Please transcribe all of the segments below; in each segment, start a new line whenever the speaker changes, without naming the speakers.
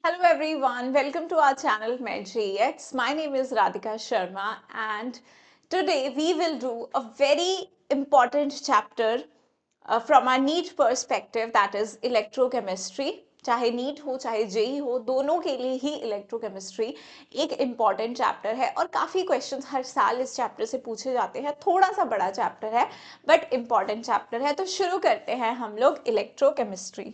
Hello everyone, welcome to our channel MedGX. My name is Radhika Sharma and today we will do a very important chapter from our NEET perspective, that is electrochemistry. चाहे NEET हो चाहे JEE हो, दोनों के लिए ही electrochemistry एक important chapter है और काफ़ी क्वेश्चंस हर साल इस चैप्टर से पूछे जाते हैं। थोड़ा सा बड़ा चैप्टर है बट इम्पॉर्टेंट चैप्टर है। तो शुरू करते हैं हम लोग इलेक्ट्रोकेमिस्ट्री।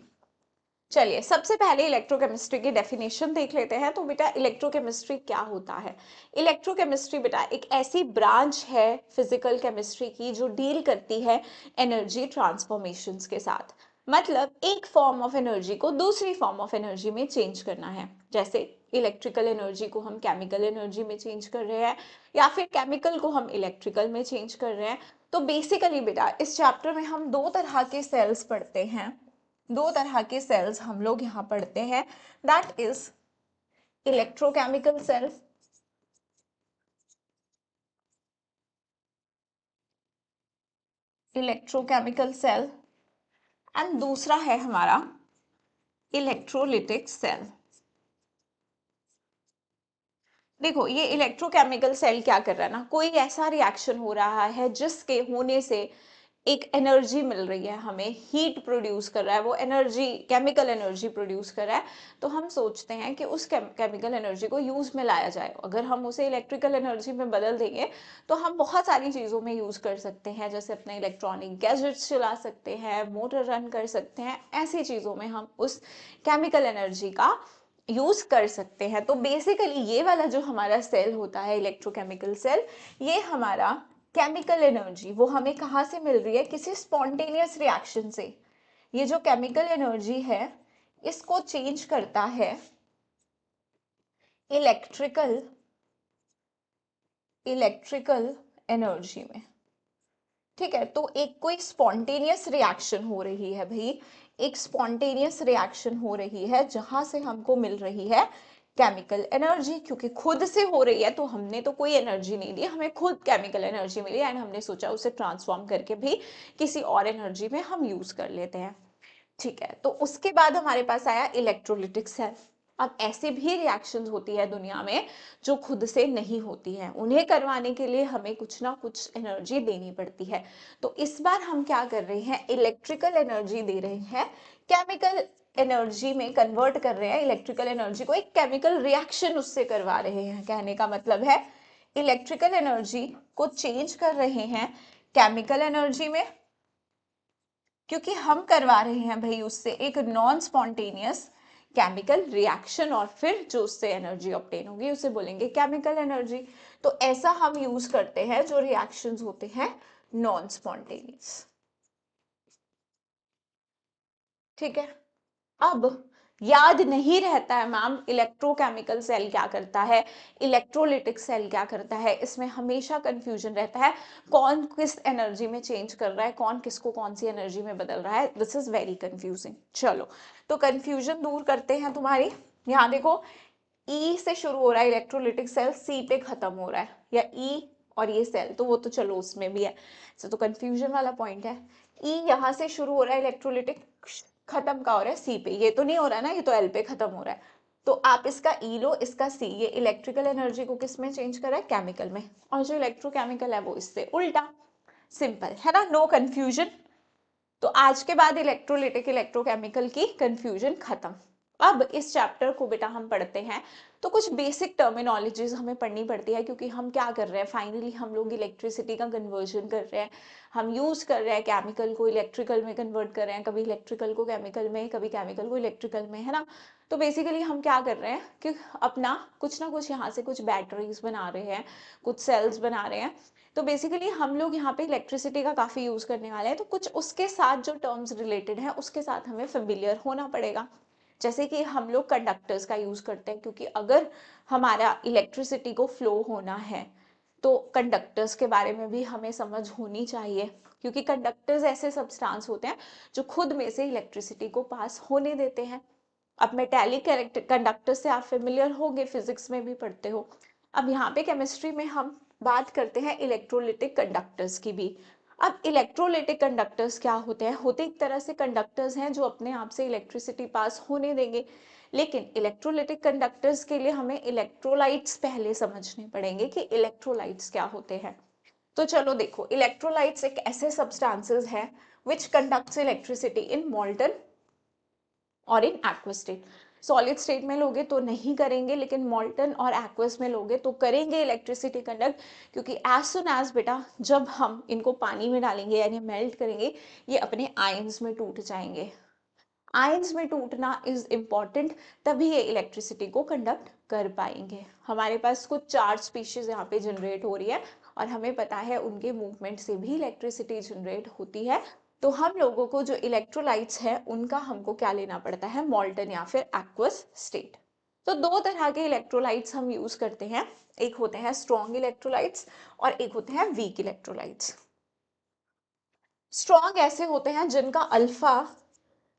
चलिए सबसे पहले इलेक्ट्रोकेमिस्ट्री की डेफिनेशन देख लेते हैं। तो बेटा इलेक्ट्रोकेमिस्ट्री क्या होता है? इलेक्ट्रोकेमिस्ट्री बेटा एक ऐसी ब्रांच है फिजिकल केमिस्ट्री की जो डील करती है एनर्जी ट्रांसफॉर्मेशंस के साथ। मतलब एक फॉर्म ऑफ एनर्जी को दूसरी फॉर्म ऑफ एनर्जी में चेंज करना है। जैसे इलेक्ट्रिकल एनर्जी को हम केमिकल एनर्जी में चेंज कर रहे हैं या फिर केमिकल को हम इलेक्ट्रिकल में चेंज कर रहे हैं। तो बेसिकली बेटा इस चैप्टर में हम दो तरह के सेल्स पढ़ते हैं। दो तरह के सेल्स हम लोग यहाँ पढ़ते हैं, that is electrochemical cells electrochemical cell and दूसरा है हमारा इलेक्ट्रोलिटिक सेल। देखो ये इलेक्ट्रोकेमिकल सेल क्या कर रहा है ना, कोई ऐसा रिएक्शन हो रहा है जिसके होने से एक एनर्जी मिल रही है, हमें हीट प्रोड्यूस कर रहा है, वो एनर्जी केमिकल एनर्जी प्रोड्यूस कर रहा है। तो हम सोचते हैं कि उस केमिकल एनर्जी को यूज में लाया जाए। अगर हम उसे इलेक्ट्रिकल एनर्जी में बदल देंगे तो हम बहुत सारी चीज़ों में यूज कर सकते हैं। जैसे अपने इलेक्ट्रॉनिक गैजेट्स चला सकते हैं, मोटर रन कर सकते हैं, ऐसी चीज़ों में हम उस केमिकल एनर्जी का यूज कर सकते हैं। तो बेसिकली ये वाला जो हमारा सेल होता है इलेक्ट्रोकेमिकल सेल, ये हमारा केमिकल एनर्जी वो हमें कहाँ से मिल रही है? किसी स्पॉन्टेनियस रिएक्शन से। ये जो केमिकल एनर्जी है इसको चेंज करता है इलेक्ट्रिकल इलेक्ट्रिकल एनर्जी में। ठीक है, तो एक कोई स्पॉन्टेनियस रिएक्शन हो रही है भाई, एक स्पॉन्टेनियस रिएक्शन हो रही है जहां से हमको मिल रही है केमिकल एनर्जी। क्योंकि खुद से हो रही है तो हमने तो कोई एनर्जी नहीं ली, हमें खुद केमिकल एनर्जी मिली एंड हमने सोचा उसे ट्रांसफॉर्म करके भी किसी और एनर्जी में हम यूज कर लेते हैं। ठीक है, तो उसके बाद हमारे पास आया इलेक्ट्रोलिटिक सेल। अब ऐसे भी रिएक्शंस होती है दुनिया में जो खुद से नहीं होती है, उन्हें करवाने के लिए हमें कुछ ना कुछ एनर्जी देनी पड़ती है। तो इस बार हम क्या कर रहे हैं? इलेक्ट्रिकल एनर्जी दे रहे हैं, केमिकल एनर्जी में कन्वर्ट कर रहे हैं इलेक्ट्रिकल एनर्जी को, एक केमिकल रिएक्शन उससे करवा रहे हैं। कहने का मतलब है इलेक्ट्रिकल एनर्जी को चेंज कर रहे हैं केमिकल एनर्जी में, क्योंकि हम करवा रहे हैं भाई उससे एक नॉन स्पॉन्टेनियस केमिकल रिएक्शन और फिर जो उससे एनर्जी ऑब्टेन होगी उसे बोलेंगे केमिकल एनर्जी। तो ऐसा हम यूज करते हैं जो रिएक्शंस होते हैं नॉन स्पॉन्टेनियस। ठीक है, अब याद नहीं रहता है मैम इलेक्ट्रोकेमिकल सेल क्या करता है, इलेक्ट्रोलिटिक सेल क्या करता है, इसमें हमेशा कंफ्यूजन रहता है कौन किस एनर्जी में चेंज कर रहा है, कौन किसको कौन सी एनर्जी में बदल रहा है। This is very confusing. चलो तो कंफ्यूजन दूर करते हैं तुम्हारी। यहाँ देखो ई से शुरू हो रहा है इलेक्ट्रोलिटिक सेल, सी पे खत्म हो रहा है, या ई और ये सेल तो वो तो चलो उसमें भी है, तो कंफ्यूजन वाला पॉइंट है। ई यहाँ से शुरू हो रहा है इलेक्ट्रोलिटिक, खत्म का हो रहा है सी पे, ये तो नहीं हो रहा है ना, ये तो एल पे खत्म हो रहा है। तो आप इसका ई लो, इसका सी, ये इलेक्ट्रिकल एनर्जी को किस में चेंज कर रहा है? केमिकल में। और जो इलेक्ट्रोकेमिकल है वो इससे उल्टा। सिंपल है ना, नो कंफ्यूजन। तो आज के बाद इलेक्ट्रोलिटिक इलेक्ट्रोकेमिकल की कंफ्यूजन खत्म। अब इस चैप्टर को बेटा हम पढ़ते हैं तो कुछ बेसिक टर्मिनोलॉजीज हमें पढ़नी पड़ती है, क्योंकि हम क्या कर रहे हैं, फाइनली हम लोग इलेक्ट्रिसिटी का कन्वर्जन कर रहे हैं। हम यूज कर रहे हैं केमिकल को इलेक्ट्रिकल में कन्वर्ट कर रहे हैं, कभी इलेक्ट्रिकल को केमिकल में, कभी केमिकल को इलेक्ट्रिकल में, है ना। तो बेसिकली हम क्या कर रहे हैं कि अपना कुछ ना कुछ यहाँ से कुछ बैटरीज बना रहे हैं, कुछ सेल्स बना रहे हैं। तो बेसिकली हम लोग यहाँ पे इलेक्ट्रिसिटी का काफ़ी यूज़ करने वाले हैं, तो कुछ उसके साथ जो टर्म्स रिलेटेड है उसके साथ हमें फेमिलियर होना पड़ेगा। जैसे कि हम लोग कंडक्टर्स का यूज़ करते हैं, क्योंकि अगर हमारा इलेक्ट्रिसिटी को फ्लो होना है तो कंडक्टर्स के बारे में भी हमें समझ होनी चाहिए, क्योंकि कंडक्टर्स ऐसे सब्सटेंस होते हैं जो खुद में से इलेक्ट्रिसिटी को पास होने देते हैं। अब मेटेलिक कंडक्टर से आप फेमिलियर होंगे, फिजिक्स में भी पढ़ते हो। अब यहाँ पे केमिस्ट्री में हम बात करते हैं इलेक्ट्रोलिटिक कंडक्टर्स की भी। अब इलेक्ट्रोलिटिक कंडक्टर्स क्या होते हैं? होते एक तरह से कंडक्टर्स हैं जो अपने आप से इलेक्ट्रिसिटी पास होने देंगे, लेकिन इलेक्ट्रोलिटिक कंडक्टर्स के लिए हमें इलेक्ट्रोलाइट्स पहले समझने पड़ेंगे कि इलेक्ट्रोलाइट्स क्या होते हैं। तो चलो देखो, इलेक्ट्रोलाइट्स एक ऐसे सब्सटेंसेस हैं which conducts electricity in molten और in aqueous state. Solid state में लोगे तो नहीं करेंगे, लेकिन मॉल्टन और एक्वस में लोगे तो करेंगे इलेक्ट्रिसिटी कंडक्ट, क्योंकि एज सुन एज बेटा जब हम इनको पानी में डालेंगे यानी मेल्ट करेंगे, ये अपने आयंस में टूट जाएंगे। आयंस में टूटना इज इम्पॉर्टेंट, तभी ये इलेक्ट्रिसिटी को कंडक्ट कर पाएंगे। हमारे पास कुछ चार स्पीशीज यहाँ पे जनरेट हो रही है और हमें पता है उनके मूवमेंट से भी इलेक्ट्रिसिटी जनरेट होती है। तो हम लोगों को जो इलेक्ट्रोलाइट्स है उनका हमको क्या लेना पड़ता है, मॉल्टन या फिर एक्वस स्टेट। तो दो तरह के इलेक्ट्रोलाइट्स हम यूज करते हैं, एक होते हैं स्ट्रॉन्ग इलेक्ट्रोलाइट्स और एक होते हैं वीक इलेक्ट्रोलाइट्स। स्ट्रॉन्ग ऐसे होते हैं जिनका अल्फा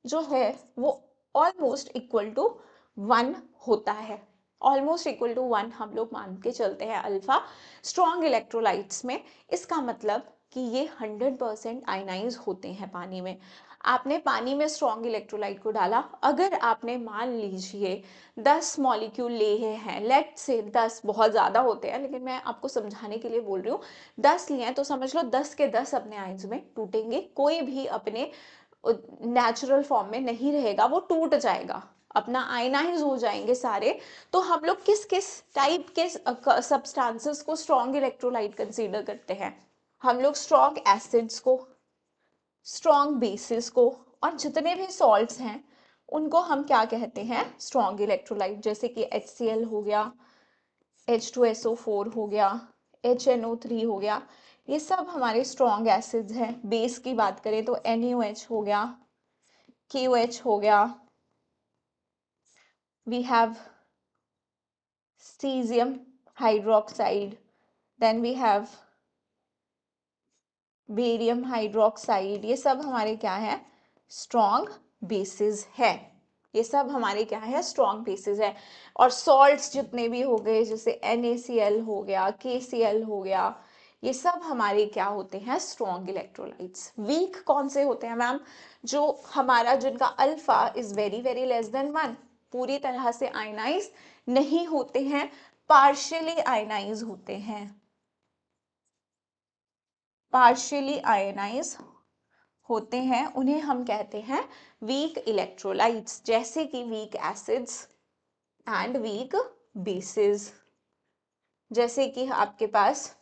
जो है वो ऑलमोस्ट इक्वल टू 1 होता है। ऑलमोस्ट इक्वल टू 1 हम लोग मान के चलते हैं अल्फा स्ट्रॉन्ग इलेक्ट्रोलाइट्स में। इसका मतलब कि ये 100% आयनाइज होते हैं पानी में। आपने पानी में स्ट्रॉन्ग इलेक्ट्रोलाइट को डाला, अगर आपने मान लीजिए 10 मॉलिक्यूल लिए हैं, लेट से 10 बहुत ज़्यादा होते हैं लेकिन मैं आपको समझाने के लिए बोल रही हूँ, 10 लिए हैं तो समझ लो 10 के 10 अपने आयंस में टूटेंगे, कोई भी अपने नेचुरल फॉर्म में नहीं रहेगा, वो टूट जाएगा, अपना आयनाइज हो जाएंगे सारे। तो हम लोग किस किस टाइप के सब्सटेंसेस को स्ट्रॉन्ग इलेक्ट्रोलाइट कंसीडर करते हैं, हम लोग स्ट्रॉन्ग एसिड्स को, स्ट्रॉन्ग बेसिस को, और जितने भी सॉल्ट्स हैं उनको हम क्या कहते हैं, स्ट्रॉन्ग इलेक्ट्रोलाइट। जैसे कि HCl हो गया, H2SO4 हो गया, HNO3 हो गया, ये सब हमारे स्ट्रॉन्ग एसिड्स हैं। बेस की बात करें तो NaOH हो गया, KOH हो गया, we have cesium hydroxide, then we have barium hydroxide, ये सब हमारे क्या है, स्ट्रॉन्ग बेसिस है। ये सब हमारे क्या है, स्ट्रॉन्ग बेसिस है। और सॉल्ट्स जितने भी हो गए, जैसे NaCl हो गया, KCl हो गया, ये सब हमारे क्या होते हैं, स्ट्रॉन्ग इलेक्ट्रोलाइट्स। वीक कौन से होते हैं मैम, जो हमारा जिनका alpha is very very less than 1, पूरी तरह से आयनाइज नहीं होते हैं, पार्शियली आयनाइज होते हैं, पार्शियली आयनाइज होते हैं, उन्हें हम कहते हैं वीक इलेक्ट्रोलाइट्स, जैसे कि weak acids and weak bases. जैसे कि आपके पास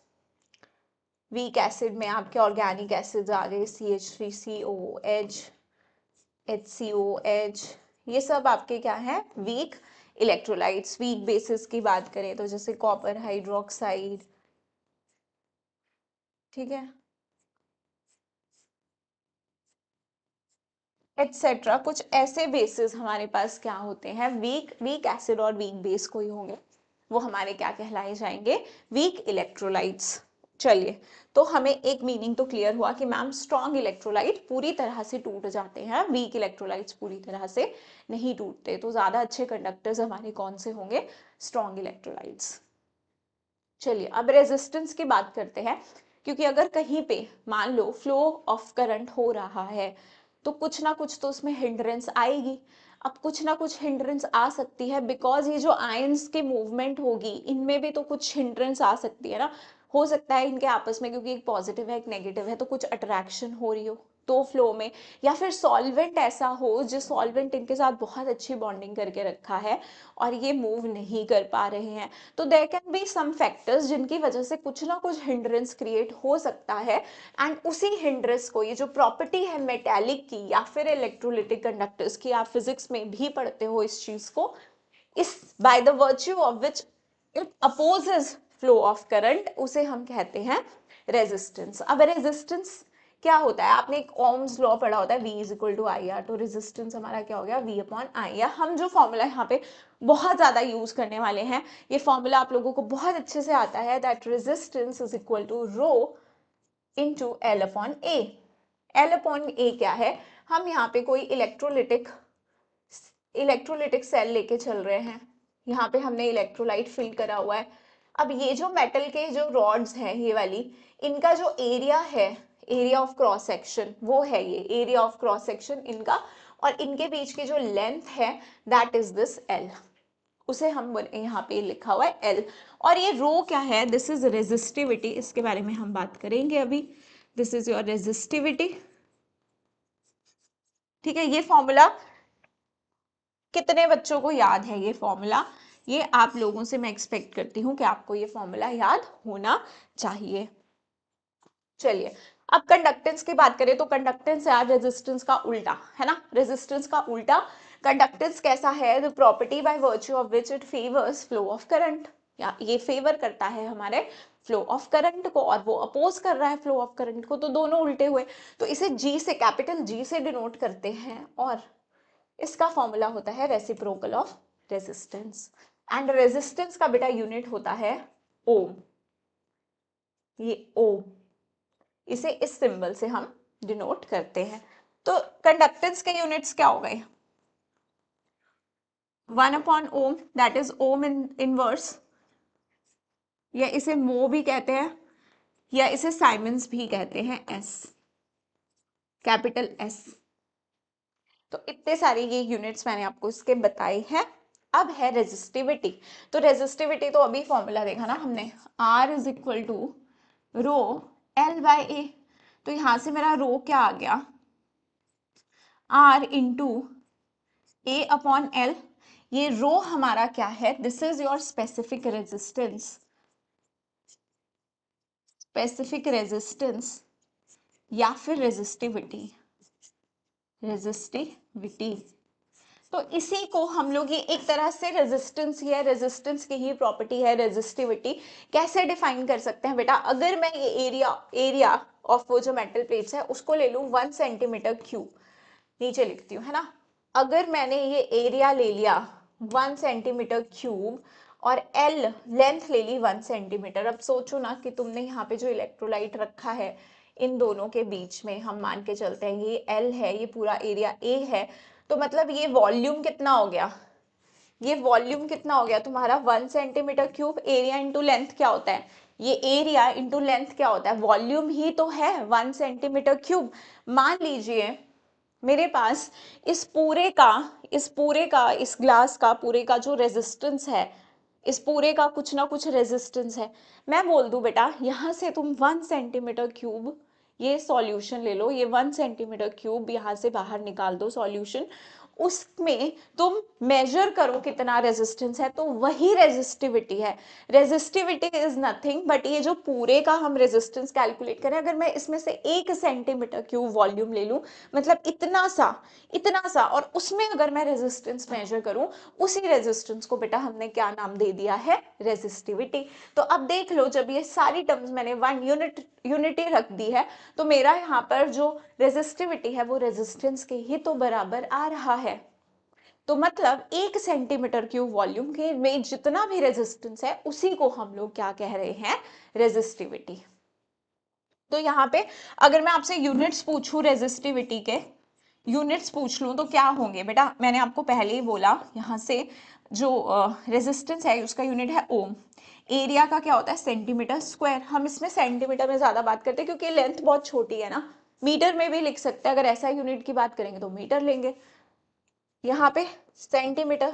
वीक एसिड में आपके ऑर्गेनिक एसिड्स आ गए, CH3COH, HCOH, ये सब आपके क्या है, वीक इलेक्ट्रोलाइट्स। वीक बेसिस की बात करें तो जैसे कॉपर हाइड्रोक्साइड, ठीक है, एटसेट्रा। कुछ ऐसे बेसिस हमारे पास क्या होते हैं, वीक एसिड और वीक बेस कोई होंगे, वो हमारे क्या कहलाए जाएंगे, वीक इलेक्ट्रोलाइट्स। चलिए, तो हमें एक मीनिंग तो क्लियर हुआ कि मैम स्ट्रॉन्ग इलेक्ट्रोलाइट पूरी तरह से टूट जाते हैं, वीक इलेक्ट्रोलाइट्स पूरी तरह से नहीं टूटते। तो ज्यादा अच्छे कंडक्टर्स हमारे कौन से होंगे, स्ट्रॉन्ग इलेक्ट्रोलाइट्स। चलिए, अब रेजिस्टेंस की बात करते हैं, क्योंकि अगर कहीं पे मान लो फ्लो ऑफ करंट हो रहा है तो कुछ ना कुछ तो उसमें हिंड्रेंस आएगी। अब कुछ ना कुछ हिंड्रेंस आ सकती है, बिकॉज ये जो आयंस की मूवमेंट होगी इनमें भी तो कुछ हिंड्रेंस आ सकती है ना। हो सकता है इनके आपस में, क्योंकि एक पॉजिटिव है एक नेगेटिव है, तो कुछ अट्रैक्शन हो रही हो तो फ्लो में, या फिर सॉल्वेंट ऐसा हो जिस सॉल्वेंट इनके साथ बहुत अच्छी बॉन्डिंग करके रखा है और ये मूव नहीं कर पा रहे हैं। तो there can be some factors जिनकी वजह से कुछ ना कुछ हिंड्रेंस क्रिएट हो सकता है। एंड उसी हिंड्रेंस को, ये जो प्रॉपर्टी है मेटेलिक की या फिर इलेक्ट्रोलिटिक कंडक्टर्स की, आप फिजिक्स में भी पढ़ते हो इस चीज को, इस by the virtue of which it opposes flow of current, उसे हम कहते हैं रेजिस्टेंस। अब रेजिस्टेंस क्या होता है, आपने एक ओम्स लॉ पढ़ा होता है, V is equal to IR, तो रेजिस्टेंस हमारा क्या हो गया, V अपॉन IR। हम जो फॉर्मूला यहाँ पे बहुत ज्यादा यूज करने वाले हैं, ये फॉर्मूला आप लोगों को बहुत अच्छे से आता है, that resistance is equal to rho into L upon A। L upon A क्या है, हम यहाँ पे कोई इलेक्ट्रोलिटिक सेल लेके चल रहे हैं, यहाँ पे हमने इलेक्ट्रोलाइट फिल करा हुआ है। अब ये जो मेटल के जो रॉड्स हैं ये वाली, इनका जो एरिया है, एरिया ऑफ क्रॉस सेक्शन, वो है ये एरिया ऑफ क्रॉस सेक्शन इनका, और इनके बीच की जो लेंथ है दैट इज दिस L, उसे हम यहाँ पे लिखा हुआ है L। और ये रो क्या है, दिस इज रेजिस्टिविटी, इसके बारे में हम बात करेंगे अभी। दिस इज योर रेजिस्टिविटी, ठीक है। ये फॉर्मूला कितने बच्चों को याद है? ये फॉर्मूला, ये आप लोगों से मैं एक्सपेक्ट करती हूँ कि आपको ये फॉर्मूला याद होना चाहिए। चलिए अब कंडक्टेंस की बात करें तो कंडक्टेंस यार रेजिस्टेंस का उल्टा है ना, रेजिस्टेंस का उल्टा। कंडक्टेंस कैसा है? The property by virtue of which it favours flow of current, या ये फेवर करता है हमारे फ्लो ऑफ करंट को और वो अपोज कर रहा है फ्लो ऑफ करंट को, तो दोनों उल्टे हुए। तो इसे जी से, कैपिटल जी से डिनोट करते हैं और इसका फॉर्मूला होता है reciprocal of resistance. And resistance का बेटा यूनिट होता है ओम, ये ओम, इसे इस सिंबल से हम डिनोट करते हैं। तो कंडक्टेंस के यूनिट्स क्या हो गए? 1/ओम, that is ohm in inverse, या इसे मो भी कहते हैं, या इसे साइमंस भी कहते हैं, एस, कैपिटल एस। तो इतने सारे ये यूनिट्स मैंने आपको इसके बताए हैं। अब है रेजिस्टिविटी। तो रेजिस्टिविटी तो अभी फॉर्मूला देखा ना हमने, R is equal to rho L by A. तो यहां से मेरा रो क्या आ गया? R into A upon L. ये रो हमारा क्या है? This is your specific resistance, specific resistance या फिर रेजिस्टिविटी, रेजिस्टिविटी। तो इसी को हम लोग, ये एक तरह से रेजिस्टेंस ही है, रेजिस्टेंस की ही प्रॉपर्टी है रेजिस्टिविटी। कैसे डिफाइन कर सकते हैं बेटा? अगर मैं ये एरिया ऑफ वो जो मेटल प्लेट्स है उसको ले लूं 1 सेंटीमीटर क्यूब, नीचे लिखती हूँ है ना, अगर मैंने ये एरिया ले लिया 1 सेंटीमीटर क्यूब और एल लेंथ ले ली 1 सेंटीमीटर, अब सोचो ना कि तुमने यहाँ पे जो इलेक्ट्रोलाइट रखा है इन दोनों के बीच में, हम मान के चलते हैं ये एल है, ये पूरा एरिया ए है, तो मतलब ये वॉल्यूम कितना हो गया? ये वॉल्यूम कितना हो गया तुम्हारा? 1 centimetre cube. Area into length क्या होता है? ये एरिया इंटू लेंथ क्या होता है? वॉल्यूम ही तो है 1 सेंटीमीटर क्यूब। मान लीजिए मेरे पास इस ग्लास का पूरे का जो रेजिस्टेंस है, इस पूरे का कुछ ना कुछ रेजिस्टेंस है। मैं बोल दूं बेटा यहाँ से तुम 1 सेंटीमीटर क्यूब ये सॉल्यूशन ले लो, ये 1 सेंटीमीटर क्यूब यहाँ से बाहर निकाल दो सॉल्यूशन, उसमें तुम मेजर करो कितना रेजिस्टेंस है, तो वही रेजिस्टिविटी है। रेजिस्टिविटी इज नथिंग बट ये जो पूरे का हम रेजिस्टेंस कैलकुलेट करें, अगर मैं इसमें से 1 सेंटीमीटर क्यूब वॉल्यूम ले लूं, मतलब इतना सा, और उसमें अगर मैं रेजिस्टेंस मेजर करूं, उसी रेजिस्टेंस को बेटा हमने क्या नाम दे दिया है? रेजिस्टिविटी। तो अब देख लो, जब ये सारी टर्म्स मैंने 1 यूनिटी रख दी है, तो मेरा यहाँ पर जो रेजिस्टिविटी है वो रेजिस्टेंस के ही तो बराबर आ रहा है। तो मतलब 1 सेंटीमीटर क्यूब वॉल्यूम के में जितना भी रेजिस्टेंस है उसी को हम लोग क्या कह रहे हैं? रेजिस्टिविटी। तो यहाँ पे अगर मैं आपसे यूनिट्स पूछूं रेजिस्टिविटी के, यूनिट्स पूछ लूं तो क्या होंगे बेटा? मैंने आपको पहले ही बोला, यहाँ से जो रेजिस्टेंस है उसका यूनिट है ओम, एरिया का क्या होता है? Centimetre square. हम इसमें सेंटीमीटर में ज्यादा बात करते हैं क्योंकि लेंथ बहुत छोटी है ना, मीटर में भी लिख सकते हैं, अगर ऐसा यूनिट की बात करेंगे तो मीटर लेंगे, यहाँ पे सेंटीमीटर।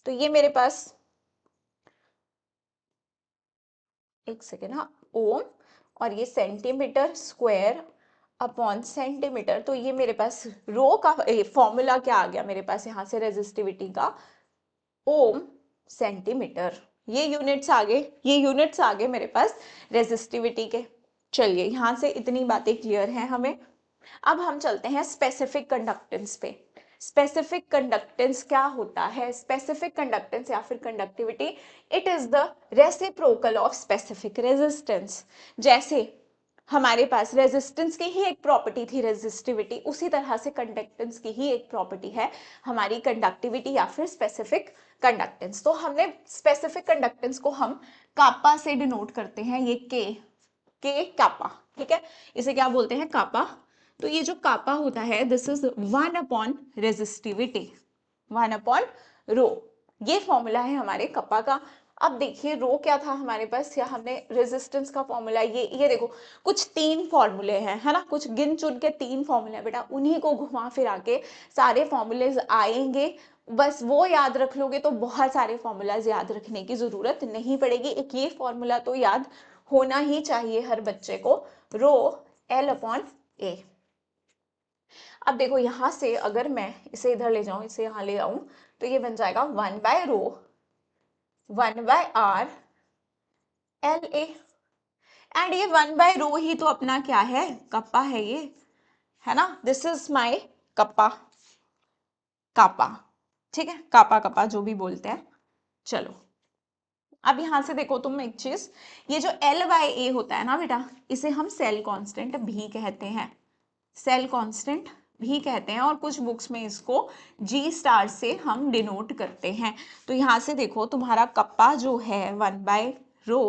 तो ये मेरे पास, एक सेकेंड, हाँ, ओम, और ये सेंटीमीटर स्क्वायर अपॉन सेंटीमीटर। तो ये मेरे पास रो का फॉर्मूला क्या आ गया मेरे पास यहाँ से रेजिस्टिविटी का? ओम सेंटीमीटर। ये यूनिट्स आ गए मेरे पास रेजिस्टिविटी के। चलिए यहाँ से इतनी बातें क्लियर हैं हमें। अब हम चलते हैं स्पेसिफिक कंडक्टेंस पे। स्पेसिफिक कंडक्टेंस क्या होता है? स्पेसिफिक कंडक्टेंस या फिर conductivity, it is the reciprocal of specific resistance. जैसे हमारे पास रेजिस्टेंस की ही एक प्रॉपर्टी थी रेजिस्टिविटी, उसी तरह से कंडक्टेंस की ही एक प्रॉपर्टी है हमारी कंडक्टिविटी या फिर स्पेसिफिक कंडक्टेंस। तो हमने स्पेसिफिक कंडक्टेंस को हम कापा से डिनोट करते हैं, ये के कापा, ठीक है, इसे क्या बोलते हैं? कापा। तो ये जो कापा होता है this is 1 upon resistivity, 1 upon rho, ये फॉर्मूला है हमारे कपा का। अब देखिए रो क्या था हमारे पास, या हमने रेजिस्टेंस का फॉर्मूला, ये देखो कुछ 3 फॉर्मूले हैं, है ना, कुछ गिन चुन के 3 फॉर्मूले बेटा, उन्हीं को घुमा फिरा के सारे फॉर्मूलेज आएंगे, बस वो याद रख लोगे तो बहुत सारे फॉर्मूलाज याद रखने की जरूरत नहीं पड़ेगी। एक ये फॉर्मूला तो याद होना ही चाहिए हर बच्चे को, रो L अपॉन ए। अब देखो यहां से अगर मैं इसे इधर ले जाऊं, इसे यहां ले आऊं, तो ये बन जाएगा 1/रो 1/r एल ए। एंड ये 1/रो ही तो अपना क्या है, कप्पा है ये, है ना, दिस इज माई कप्पा, कापा, ठीक है, कापा कपा जो भी बोलते हैं। चलो अब यहां से देखो तुम एक चीज, ये जो L/A होता है ना बेटा, इसे हम सेल कांस्टेंट भी कहते हैं, सेल कांस्टेंट भी कहते हैं, और कुछ बुक्स में इसको G* से हम डिनोट करते हैं। तो यहां से देखो तुम्हारा कप्पा जो है 1/रो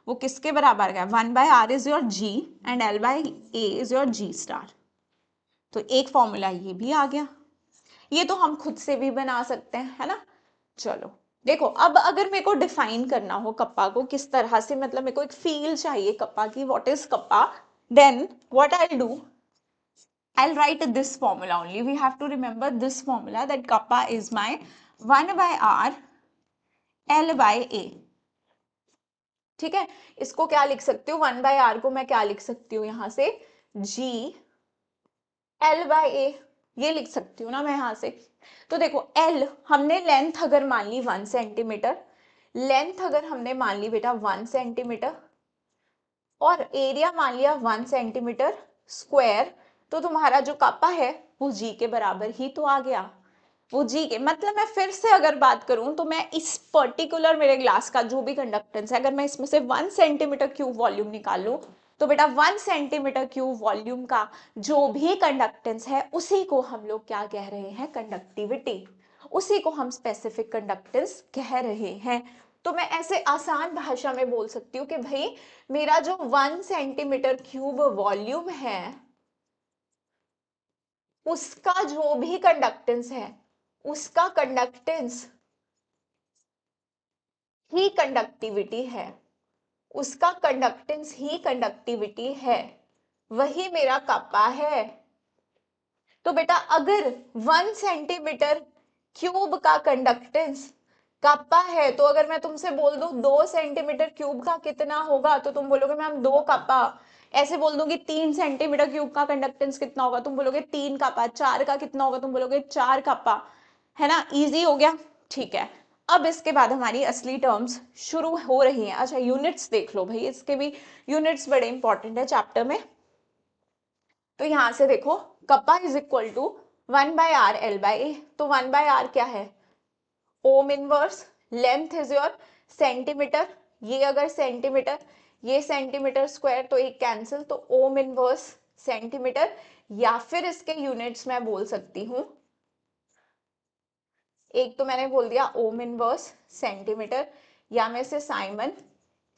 वो किसके बराबर है, 1/r is your G and L/A is your G*। तो एक फॉर्मूला ये भी आ गया, ये तो हम खुद से भी बना सकते हैं, है ना। चलो देखो अब अगर मेरे को डिफाइन करना हो कप्पा को किस तरह से, मतलब मेरे को एक फील चाहिए कप्पा की, what is kappa, then what I do, I'll write this formula only. We have to remember this formula that kappa is my 1/r L/A. ठीक है, इसको क्या लिख सकती हूँ, 1/r को मैं क्या लिख सकती हूँ यहां से, G L/A, ये लिख सकती हूँ ना मैं यहां से। तो देखो L हमने लेंथ अगर मान ली 1 सेंटीमीटर, लेंथ अगर हमने मान ली बेटा 1 सेंटीमीटर, और एरिया मान लिया 1 सेंटीमीटर स्क्वायर, तो तुम्हारा जो कापा है वो जी के बराबर ही तो आ गया, वो जी के मतलब मैं फिर से अगर बात करूं तो मैं इस पर्टिकुलर मेरे ग्लास का जो भी कंडक्टेंस है, अगर मैं इसमें से 1 सेंटीमीटर क्यूब वॉल्यूम निकाल लूं, तो बेटा 1 सेंटीमीटर क्यूब वॉल्यूम का जो भी कंडक्टेंस है उसी को हम लोग क्या कह रहे हैं, कंडक्टिविटी, उसी को हम स्पेसिफिक कंडक्टेंस कह रहे हैं। तो मैं ऐसे आसान भाषा में बोल सकती हूँ कि भाई मेरा जो 1 सेंटीमीटर क्यूब वॉल्यूम है उसका जो भी कंडक्टेंस है, उसका कंडक्टेंस ही कंडक्टिविटी है, उसका कंडक्टेंस ही कंडक्टिविटी है, वही मेरा कप्पा है। तो बेटा अगर 1 सेंटीमीटर क्यूब का कंडक्टेंस कप्पा है, तो अगर मैं तुमसे बोल दूं 2 सेंटीमीटर क्यूब का कितना होगा, तो तुम बोलोगे मैम 2 कप्पा। ऐसे बोल दूंगी 3 सेंटीमीटर क्यूब का कंडक्टेंस कितना होगा, तुम बोलोगे 3 कप्पा। 4 का कितना होगा, तुम बोलोगे 4 कप्पा, है ना, इजी हो गया। ठीक है, अब इसके बाद हमारी असली टर्म्स शुरू हो रही हैं। अच्छा यूनिट्स देख लो भाई, इसके भी यूनिट्स बड़े इंपॉर्टेंट है चैप्टर में। तो यहां से देखो kappa is equal to 1/r L/A। तो 1/r क्या है, ohm inverse, length is your centimetre, ये अगर सेंटीमीटर, ये सेंटीमीटर स्क्वायर, तो एक कैंसिल, तो ओम इनवर्स सेंटीमीटर, या फिर इसके यूनिट्स मैं बोल सकती हूँ, एक तो मैंने बोल दिया ओम इनवर्स सेंटीमीटर, या मैं इसे साइमन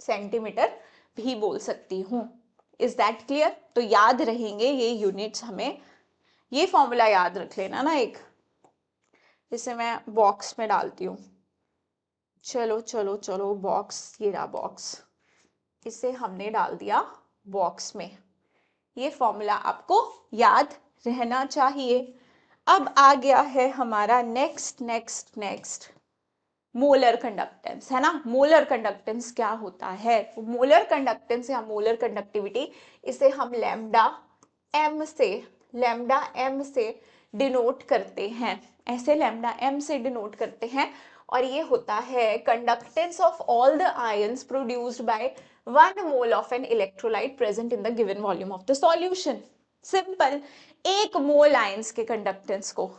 सेंटीमीटर भी बोल सकती हूँ। Is that clear. तो याद रहेंगे ये यूनिट्स हमें, ये फॉर्मूला याद रख लेना ना एक, इसे मैं बॉक्स में डालती हूँ। चलो चलो चलो बॉक्स, ये रहा बॉक्स, इसे हमने डाल दिया बॉक्स में। ये फॉर्मूला आपको याद रहना चाहिए। अब आ गया है हमारा next next next molar conductance, है ना। मोलर कंडक्टेंस क्या होता है, मोलर कंडक्टेंस या मोलर कंडक्टिविटी, इसे हम लैम्डा एम से डिनोट करते हैं, ऐसे लैम्डा एम से डिनोट करते हैं। और ये होता है conductance of all the ions produced by 1 mole of an electrolyte present in the given volume of the solution. Simple, एक मोल आयंस के कंडक्टेंस को,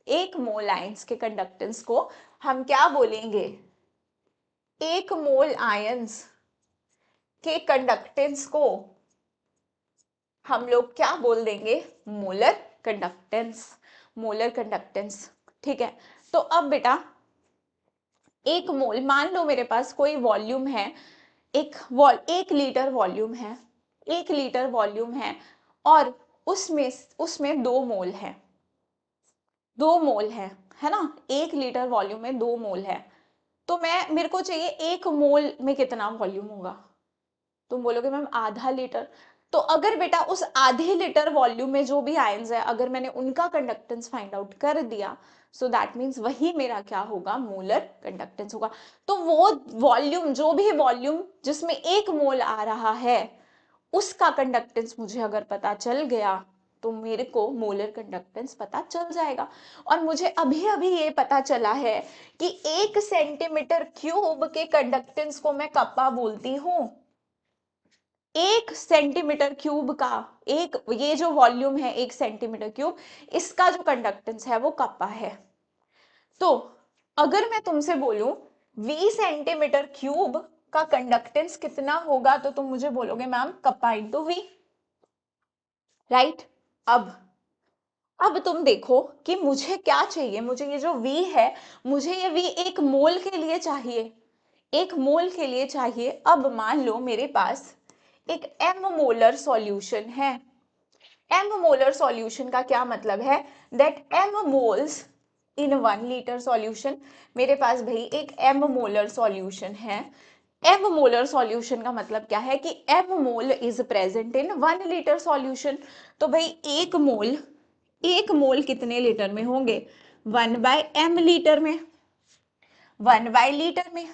एक मोल आयंस के कंडक्टेंस को हम क्या बोलेंगे, एक मोल आयंस के कंडक्टेंस को हम लोग क्या बोल देंगे, मोलर कंडक्टेंस, मोलर कंडक्टेंस। ठीक है, तो अब बेटा एक मोल, मान लो मेरे पास कोई वॉल्यूम है, एक लीटर वॉल्यूम है, 1 लीटर वॉल्यूम है, और उसमें उसमें 2 मोल है, 2 मोल है ना, 1 लीटर वॉल्यूम में 2 मोल है। तो मेरे को चाहिए 1 मोल में कितना वॉल्यूम होगा। तुम बोलोगे मैम आधा लीटर, तो अगर बेटा उस आधे लीटर वॉल्यूम में जो भी आयंस है अगर मैंने उनका कंडक्टेंस फाइंड आउट कर दिया, सो दैट मीन्स वही मेरा क्या होगा, मोलर कंडक्टेंस होगा। तो वो वॉल्यूम, जो भी वॉल्यूम जिसमें 1 मोल आ रहा है, उसका कंडक्टेंस मुझे अगर पता चल गया तो मेरे को मोलर कंडक्टेंस पता चल जाएगा। और मुझे अभी अभी ये पता चला है कि 1 सेंटीमीटर क्यूब के कंडक्टेंस को मैं कप्पा बोलती हूँ। 1 सेंटीमीटर क्यूब का, एक ये जो वॉल्यूम है 1 सेंटीमीटर क्यूब, इसका जो कंडक्टेंस है वो कप्पा है। तो अगर मैं तुमसे बोलूं 20 सेंटीमीटर क्यूब का कंडक्टेंस कितना होगा, तो तुम मुझे बोलोगे ma'am kappa into V, right. अब तुम देखो कि मुझे क्या चाहिए, मुझे ये जो V है, मुझे ये V 1 मोल के लिए चाहिए, 1 मोल के लिए चाहिए। अब मान लो मेरे पास एक m मोलर सॉल्यूशन है। m मोलर सॉल्यूशन का क्या मतलब है, that m moles in 1 litre solution. मेरे पास भाई एक m मोलर सॉल्यूशन है। m मोलर सॉल्यूशन का मतलब क्या है कि m mole is present in 1 litre solution. तो भाई 1 मोल कितने लीटर में होंगे, 1/m लीटर में, 1/लीटर में,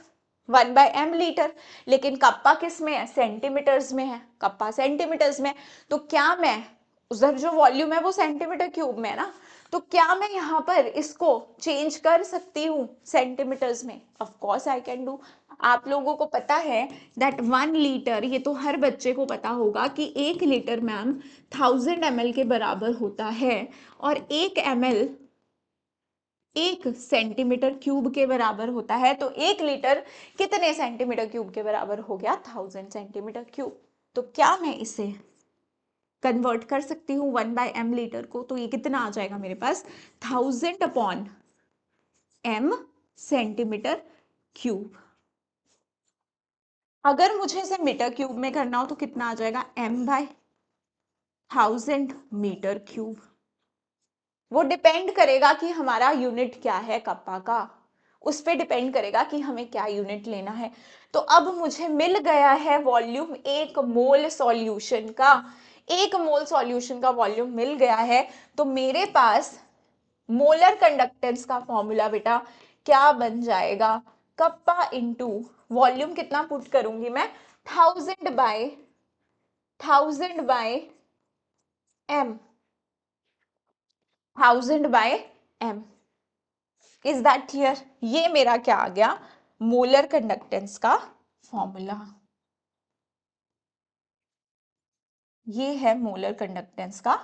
1/m लीटर। लेकिन कप्पा किस में है, सेंटीमीटर्स में है, कप्पा सेंटीमीटर्स में। तो क्या मैं उधर जो वॉल्यूम है वो सेंटीमीटर क्यूब में है ना, तो क्या मैं यहाँ पर इसको चेंज कर सकती हूँ सेंटीमीटर्स में, of course I can do. आप लोगों को पता है दैट 1 लीटर, ये तो हर बच्चे को पता होगा कि 1 लीटर मैम 1000 ml के बराबर होता है, और 1 ml 1 सेंटीमीटर क्यूब के बराबर होता है। तो 1 लीटर कितने सेंटीमीटर क्यूब के बराबर हो गया, 1000 सेंटीमीटर क्यूब। तो क्या मैं इसे कन्वर्ट कर सकती हूँ 1/m लीटर को, तो ये कितना आ जाएगा मेरे पास, 1000/m सेंटीमीटर क्यूब। अगर मुझे इसे मीटर क्यूब में करना हो तो कितना आ जाएगा, m/1000 मीटर क्यूब। वो डिपेंड करेगा कि हमारा यूनिट क्या है कप्पा का, उस पर डिपेंड करेगा कि हमें क्या यूनिट लेना है। तो अब मुझे मिल गया है वॉल्यूम 1 मोल सॉल्यूशन का, 1 मोल सॉल्यूशन का वॉल्यूम मिल गया है। तो मेरे पास मोलर कंडक्टेंस का फॉर्मूला बेटा क्या बन जाएगा, कप्पा इंटू वॉल्यूम कितना पुट करूंगी मैं, 1000/m, 1000/m। Is that clear. ये मेरा क्या आ गया, मोलर कंडक्टेंस का फॉर्मूला। ये है मोलर कंडक्टेंस का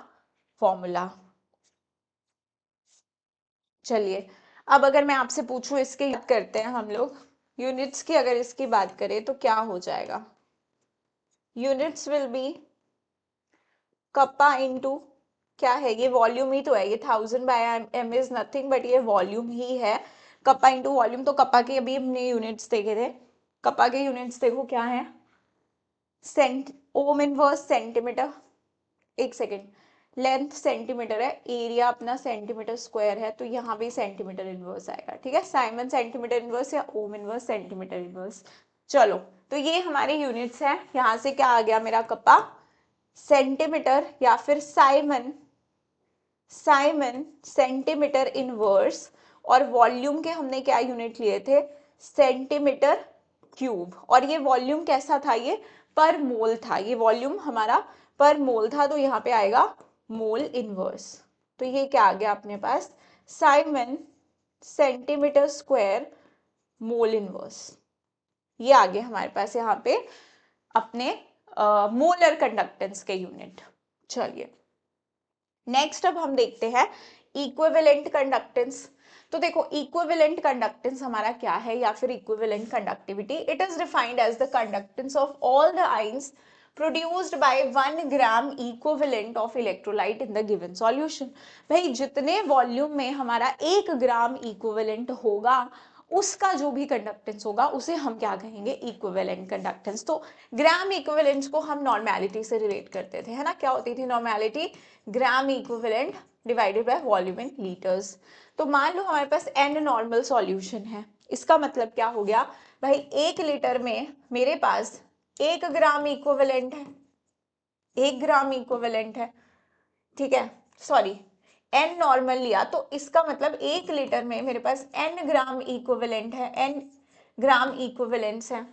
फॉर्मूला। चलिए अब अगर मैं आपसे पूछूं, इसके बात करते हैं हम लोग यूनिट्स की, अगर इसकी बात करें तो क्या हो जाएगा, units will be kappa into, क्या है ये वॉल्यूम ही तो है, ये 1000/m इज नथिंग बट ये वॉल्यूम ही है, कप्पा इंटू वॉल्यूम। तो कप्पा के अभी हमने यूनिट्स देखे थे, कप्पा के यूनिट्स देखो क्या है, ओम इनवर्स सेंटीमीटर, एक सेकेंड, लेंथ सेंटीमीटर है, एरिया अपना सेंटीमीटर स्क्वायर है, तो यहाँ भी सेंटीमीटर इनवर्स आएगा, ठीक है, साइमन सेंटीमीटर इनवर्स या ओम इनवर्स सेंटीमीटर इनवर्स। चलो तो ये हमारे यूनिट्स हैं, यहाँ से क्या आ गया मेरा कप्पा, सेंटीमीटर या फिर साइमन, साइमन सेंटीमीटर इनवर्स, और वॉल्यूम के हमने क्या यूनिट लिए थे, सेंटीमीटर क्यूब। और ये वॉल्यूम कैसा था, ये पर मोल था, ये वॉल्यूम हमारा पर मोल था, तो यहाँ पे आएगा मोल इनवर्स। तो ये क्या आ गया अपने पास, siemens centimetre square mole inverse. ये आ गया हमारे पास यहाँ पे अपने मोलर कंडक्टेंस के यूनिट। चलिए नेक्स्ट अब हम देखते हैं इक्विवेलेंट कंडक्टेंस। तो देखो इक्विवेलेंट कंडक्टेंस हमारा क्या है, या फिर equivalent conductivity, it is defined as the conductance of all the ions produced by 1 gram equivalent of electrolyte in the given solution. भाई जितने वॉल्यूम में हमारा 1 ग्राम इक्विवेलेंट होगा, उसका जो भी कंडक्टेंस होगा उसे हम क्या कहेंगे, इक्विवेलेंट कंडक्टेंस। तो ग्राम इक्विवेलेंट को हम नॉर्मेलिटी से रिलेट करते थे, है ना, क्या होती थी normality, gram equivalent divided by volume in litres. तो मान लो हमारे पास n नॉर्मल सॉल्यूशन है, इसका मतलब क्या हो गया भाई, 1 लीटर में मेरे पास 1 ग्राम इक्विवेलेंट है, 1 ग्राम इक्विवेलेंट है, ठीक है, सॉरी n नॉर्मल लिया तो इसका मतलब 1 लीटर में मेरे पास n ग्राम इक्विवेलेंट है, n ग्राम इक्विवेलेंट्स है।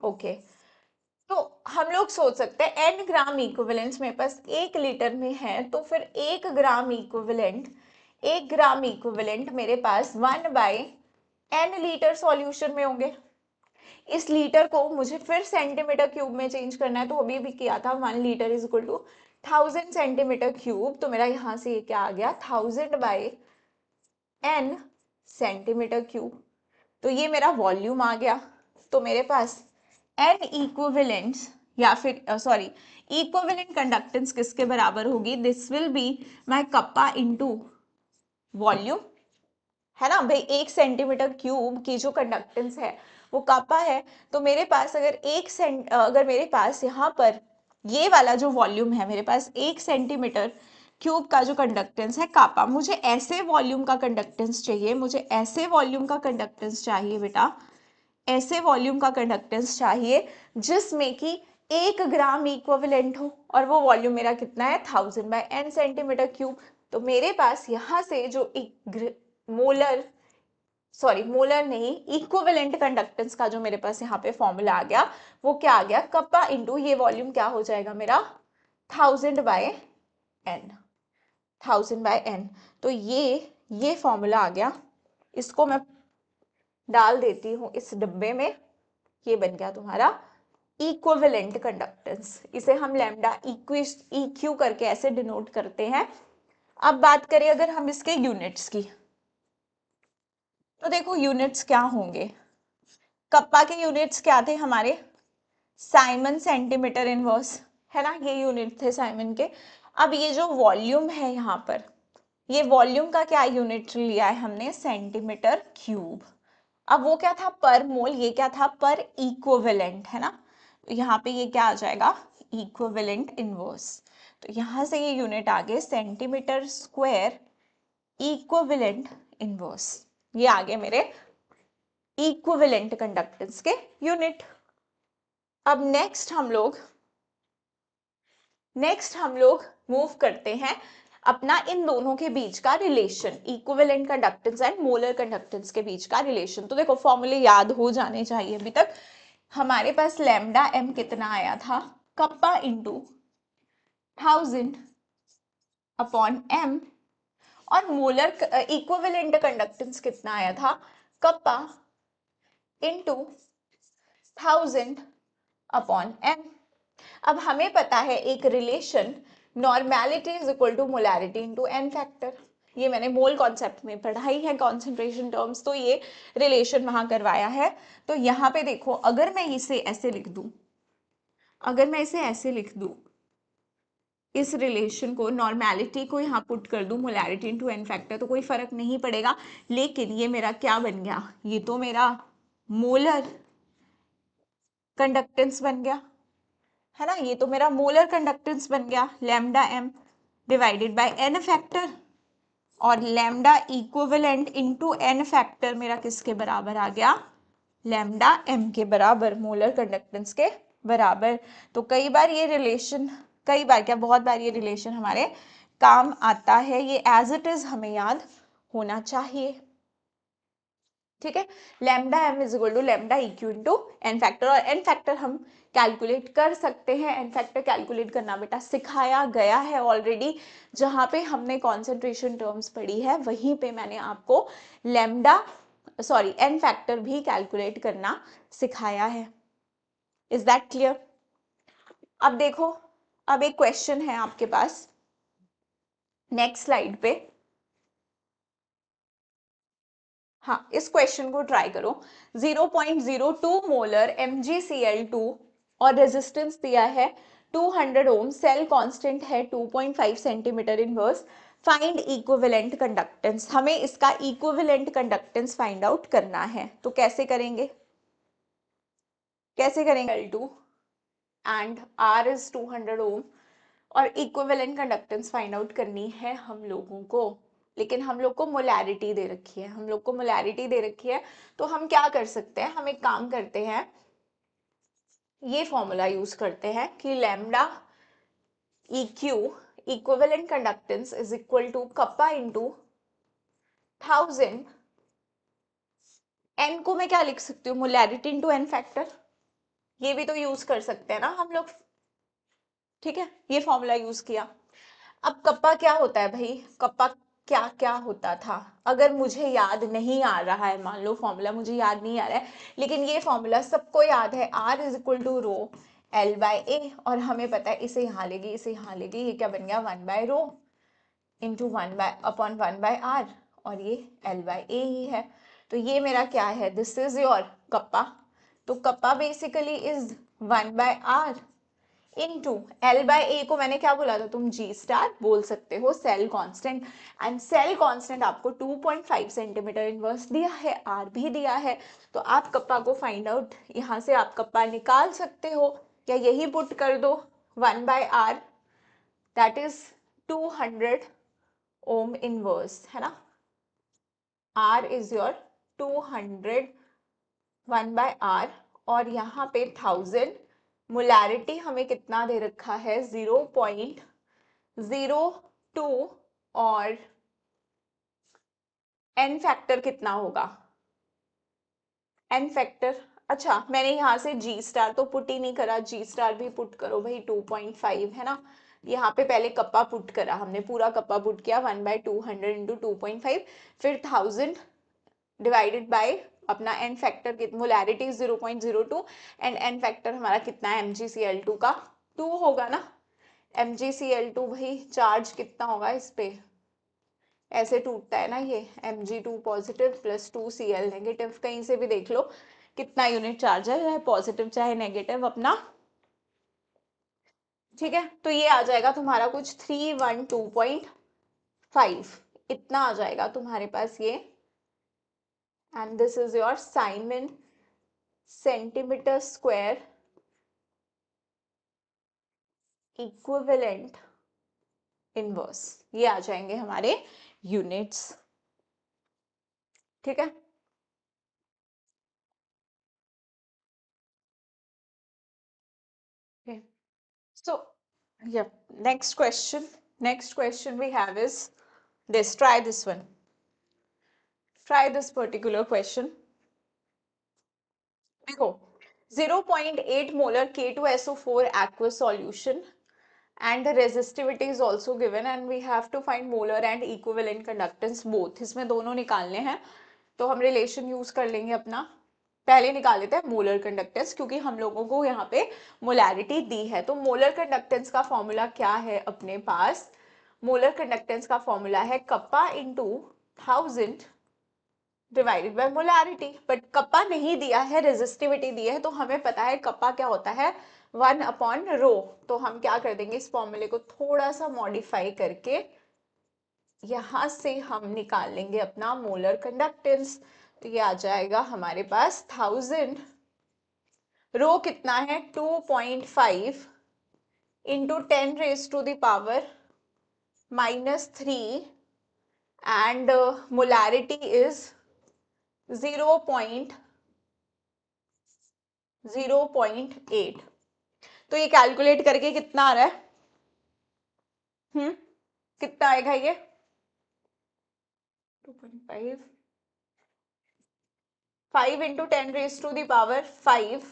ओके, तो हम लोग सोच सकते हैं n ग्राम इक्विवेलेंट्स मेरे पास 1 लीटर में है, तो फिर 1 ग्राम इक्विवेलेंट मेरे पास 1/n लीटर सॉल्यूशन में होंगे। इस लीटर को मुझे फिर सेंटीमीटर क्यूब में चेंज करना है, तो अभी भी किया था, 1 litre is equal to 1000 centimetre cube, तो मेरा यहाँ से ये क्या आ गया 1000/n सेंटीमीटर क्यूब, तो ये मेरा वॉल्यूम आ गया। तो मेरे पास n इक्विवेलेंट्स या फिर सॉरी इक्विवेलेंट कंडक्टेंस किसके बराबर होगी, this will be my kappa into volume, है ना भाई, 1 सेंटीमीटर क्यूब की जो कंडक्टेंस है वो कप्पा है। तो मेरे पास अगर मेरे पास यहाँ पर ये वाला जो वॉल्यूम है, मेरे पास 1 सेंटीमीटर क्यूब का जो कंडक्टेंस है कापा, मुझे ऐसे वॉल्यूम का कंडक्टेंस चाहिए, मुझे ऐसे वॉल्यूम का कंडक्टेंस चाहिए बेटा, ऐसे वॉल्यूम का कंडक्टेंस चाहिए जिसमें कि 1 ग्राम इक्विवेलेंट हो, और वो वॉल्यूम मेरा कितना है 1000/n सेंटीमीटर क्यूब। तो मेरे पास यहाँ से जो मोलर नहीं, इक्विवेलेंट कंडक्टेंस का जो मेरे पास यहाँ पे फॉर्मूला आ गया, वो क्या आ गया, कप्पा इंटू ये वॉल्यूम क्या हो जाएगा मेरा 1000/n। तो ये फॉर्मूला आ गया, इसको मैं डाल देती हूँ इस डब्बे में, ये बन गया तुम्हारा इक्विवेलेंट कंडक्टेंस, इसे हम लैम्डा इक्यू करके ऐसे डिनोट करते हैं। अब बात करें अगर हम इसके यूनिट्स की, तो देखो यूनिट्स क्या होंगे, कप्पा के यूनिट्स क्या थे हमारे, साइमन सेंटीमीटर इनवर्स, है ना, ये यूनिट थे साइमन के। अब ये जो वॉल्यूम है यहाँ पर, ये वॉल्यूम का क्या यूनिट लिया है हमने, सेंटीमीटर क्यूब। अब वो क्या था पर मोल, ये क्या था पर इक्विवेलेंट, है ना, तो यहाँ पे ये क्या आ जाएगा इक्विवेलेंट इनवर्स, तो यहाँ से ये यूनिट आ गए सेंटीमीटर स्क्वायर इक्विवेलेंट इनवर्स, ये आ गए मेरे इक्विवेलेंट कंडक्टेंस के यूनिट। अब नेक्स्ट हम लोग मूव करते हैं अपना इन दोनों के बीच का relation, equivalent conductance and molar conductance के बीच का रिलेशन। तो देखो फॉर्मूले याद हो जाने चाहिए अभी तक। हमारे पास लैम्डा एम कितना आया था, कप्पा इंटू 1000/m, और मोलर इक्विवेलेंट कंडक्टेंस कितना आया था, कप्पा इंटू 1000/m। अब हमें पता है एक relation, normality is equal to molarity into N factor, ये मैंने मोल कॉन्सेप्ट में पढ़ाई है कॉन्सेंट्रेशन टर्म्स, तो ये रिलेशन वहां करवाया है। तो यहाँ पे देखो अगर मैं इसे ऐसे लिख दूं, इस रिलेशन को, नॉर्मेलिटी को यहाँ पुट कर दूं मोलैरिटी इंटू एन फैक्टर, तो कोई फर्क नहीं पड़ेगा, लेकिन ये मेरा क्या बन गया, ये तो मेरा मोलर कंडक्टेंस बन गया, है ना, ये तो मेरा मोलर कंडक्टेंस बन गया, lambda M divided by N factor, और lambda equivalent into N factor मेरा किसके बराबर आ गया, लैम्डा एम के बराबर, मोलर कंडक्टेंस के बराबर। तो कई बार क्या बहुत बार ये रिलेशन हमारे काम आता है, ये एज इट इज हमें याद होना चाहिए, ठीक है। Lambda M is equal to lambda EQ into N factor, और एन फैक्टर हम कैलकुलेट कर सकते हैं, एन फैक्टर कैलकुलेट करना बेटा सिखाया गया है ऑलरेडी, जहां पे हमने कॉन्सेंट्रेशन टर्म्स पढ़ी है वहीं पे मैंने आपको एन फैक्टर भी कैलकुलेट करना सिखाया है। Is that clear? अब देखो, अब एक क्वेश्चन है आपके पास नेक्स्ट स्लाइड पे, हाँ इस क्वेश्चन को ट्राई करो। 0.02 मोलर MgCl2 और रेजिस्टेंस दिया है 200 ओम, सेल कांस्टेंट है 2.5 centimetre inverse, find equivalent conductance. हमें इसका इक्विवेलेंट कंडक्टेंस फाइंड आउट करना है, तो कैसे करेंगे L2 एंड R इज 200 ओम, और इक्विवेलेंट कंडक्टेंस फाइंड आउट करनी है हम लोगों को। लेकिन हम लोग को मोलैरिटी दे रखी है, हम लोग को मोलैरिटी दे रखी है। तो हम क्या कर सकते हैं, हम एक काम करते हैं, ये फॉर्मूला यूज करते हैं कि lambda EQ equivalent conductance is equal to kappa into 1000। N को मैं क्या लिख सकती हूँ, मोलैरिटी इंटू एन फैक्टर, ये भी तो यूज कर सकते हैं ना हम लोग। ठीक है, ये फॉर्मूला यूज किया। अब कप्पा क्या होता है भाई, कप्पा क्या क्या होता था, अगर मुझे याद नहीं आ रहा है, मान लो फॉर्मूला मुझे याद नहीं आ रहा है, लेकिन ये फॉर्मूला सबको याद है, R is equal to rho L by A, और हमें पता है इसे यहाँ लेगी, इसे यहाँ लेगी, ये क्या बन गया 1 by rho into 1 by upon 1 by R, और ये L बाय ए ही है। तो ये मेरा क्या है, दिस इज योर कप्पा। तो kappa basically is 1 by R into L by A को मैंने क्या बोला था, तुम G स्टार बोल सकते हो, cell constant. And cell constant आपको 2.5 सेंटीमीटर इनवर्स दिया है, R भी दिया है। तो आप कप्पा को फाइंड आउट, यहाँ से आप कप्पा निकाल सकते हो, या यही पुट कर दो 1 by R, that is 200 ohm inverse, है ना। R is your 200 1 by R, और यहाँ पे 1000, मोलैरिटी हमें कितना दे रखा है 0.02, और n फैक्टर कितना होगा, n फैक्टर, अच्छा मैंने यहाँ से G स्टार तो पुट ही नहीं करा, G स्टार भी पुट करो भाई, 2.5 है ना। यहाँ पे पहले कप्पा पुट करा हमने, पूरा कप्पा पुट किया 1 बाय 200 इंटू 2.5, फिर 1000 डिवाइडेड बाय अपना n factor, molarity 0.02, and n factor हमारा कितना है MgCl2 का 2 होगा ना। MgCl2 भाई चार्ज कितना होगा इस पे, ऐसे टूटता है ना ये, Mg2 positive plus 2Cl negative, कहीं से भी देख लो कितना यूनिट चार्ज है, चाहे पॉजिटिव चाहे नेगेटिव अपना। ठीक है, तो ये आ जाएगा तुम्हारा कुछ 312.5, इतना आ जाएगा तुम्हारे पास ये। And this is your Simon centimetre square equivalent inverse, ये आ जाएंगे हमारे यूनिट्स। ठीक है, okay. So yeah, next question we have is this, try this one, try this particular question। देखो 0.8 molar K2SO4 aqueous solution and the resistivity is also given and we have to find molar and equivalent conductance both, इसमें दोनों निकालने हैं। तो हम relation use कर लेंगे अपना, पहले निकाल लेते हैं मोलर कंडक्टेंस, क्योंकि हम लोगों को यहाँ पे मोलैरिटी दी है। तो मोलर कंडक्टेंस का फॉर्मूला क्या है अपने पास, मोलर कंडक्टेंस का फॉर्मूला है kappa into 1000 divided by molarity, but kappa नहीं दिया है, रेजिस्टिविटी दी है, तो हमें पता है कप्पा क्या होता है 1 अपॉन रो। तो हम क्या कर देंगे, इस फॉर्मूले को थोड़ा सा मॉडिफाई करके यहां से हम निकाल लेंगे अपना मोलर कंडक्टेंस। तो ये आ जाएगा हमारे पास 1000, रो कितना है 2.5 into 10 raise to the power -3, and molarity is 0.8। तो ये कैलकुलेट करके कितना आ रहा है, कितना आएगा ये 2.5, 5 into 10 raise to the power 5,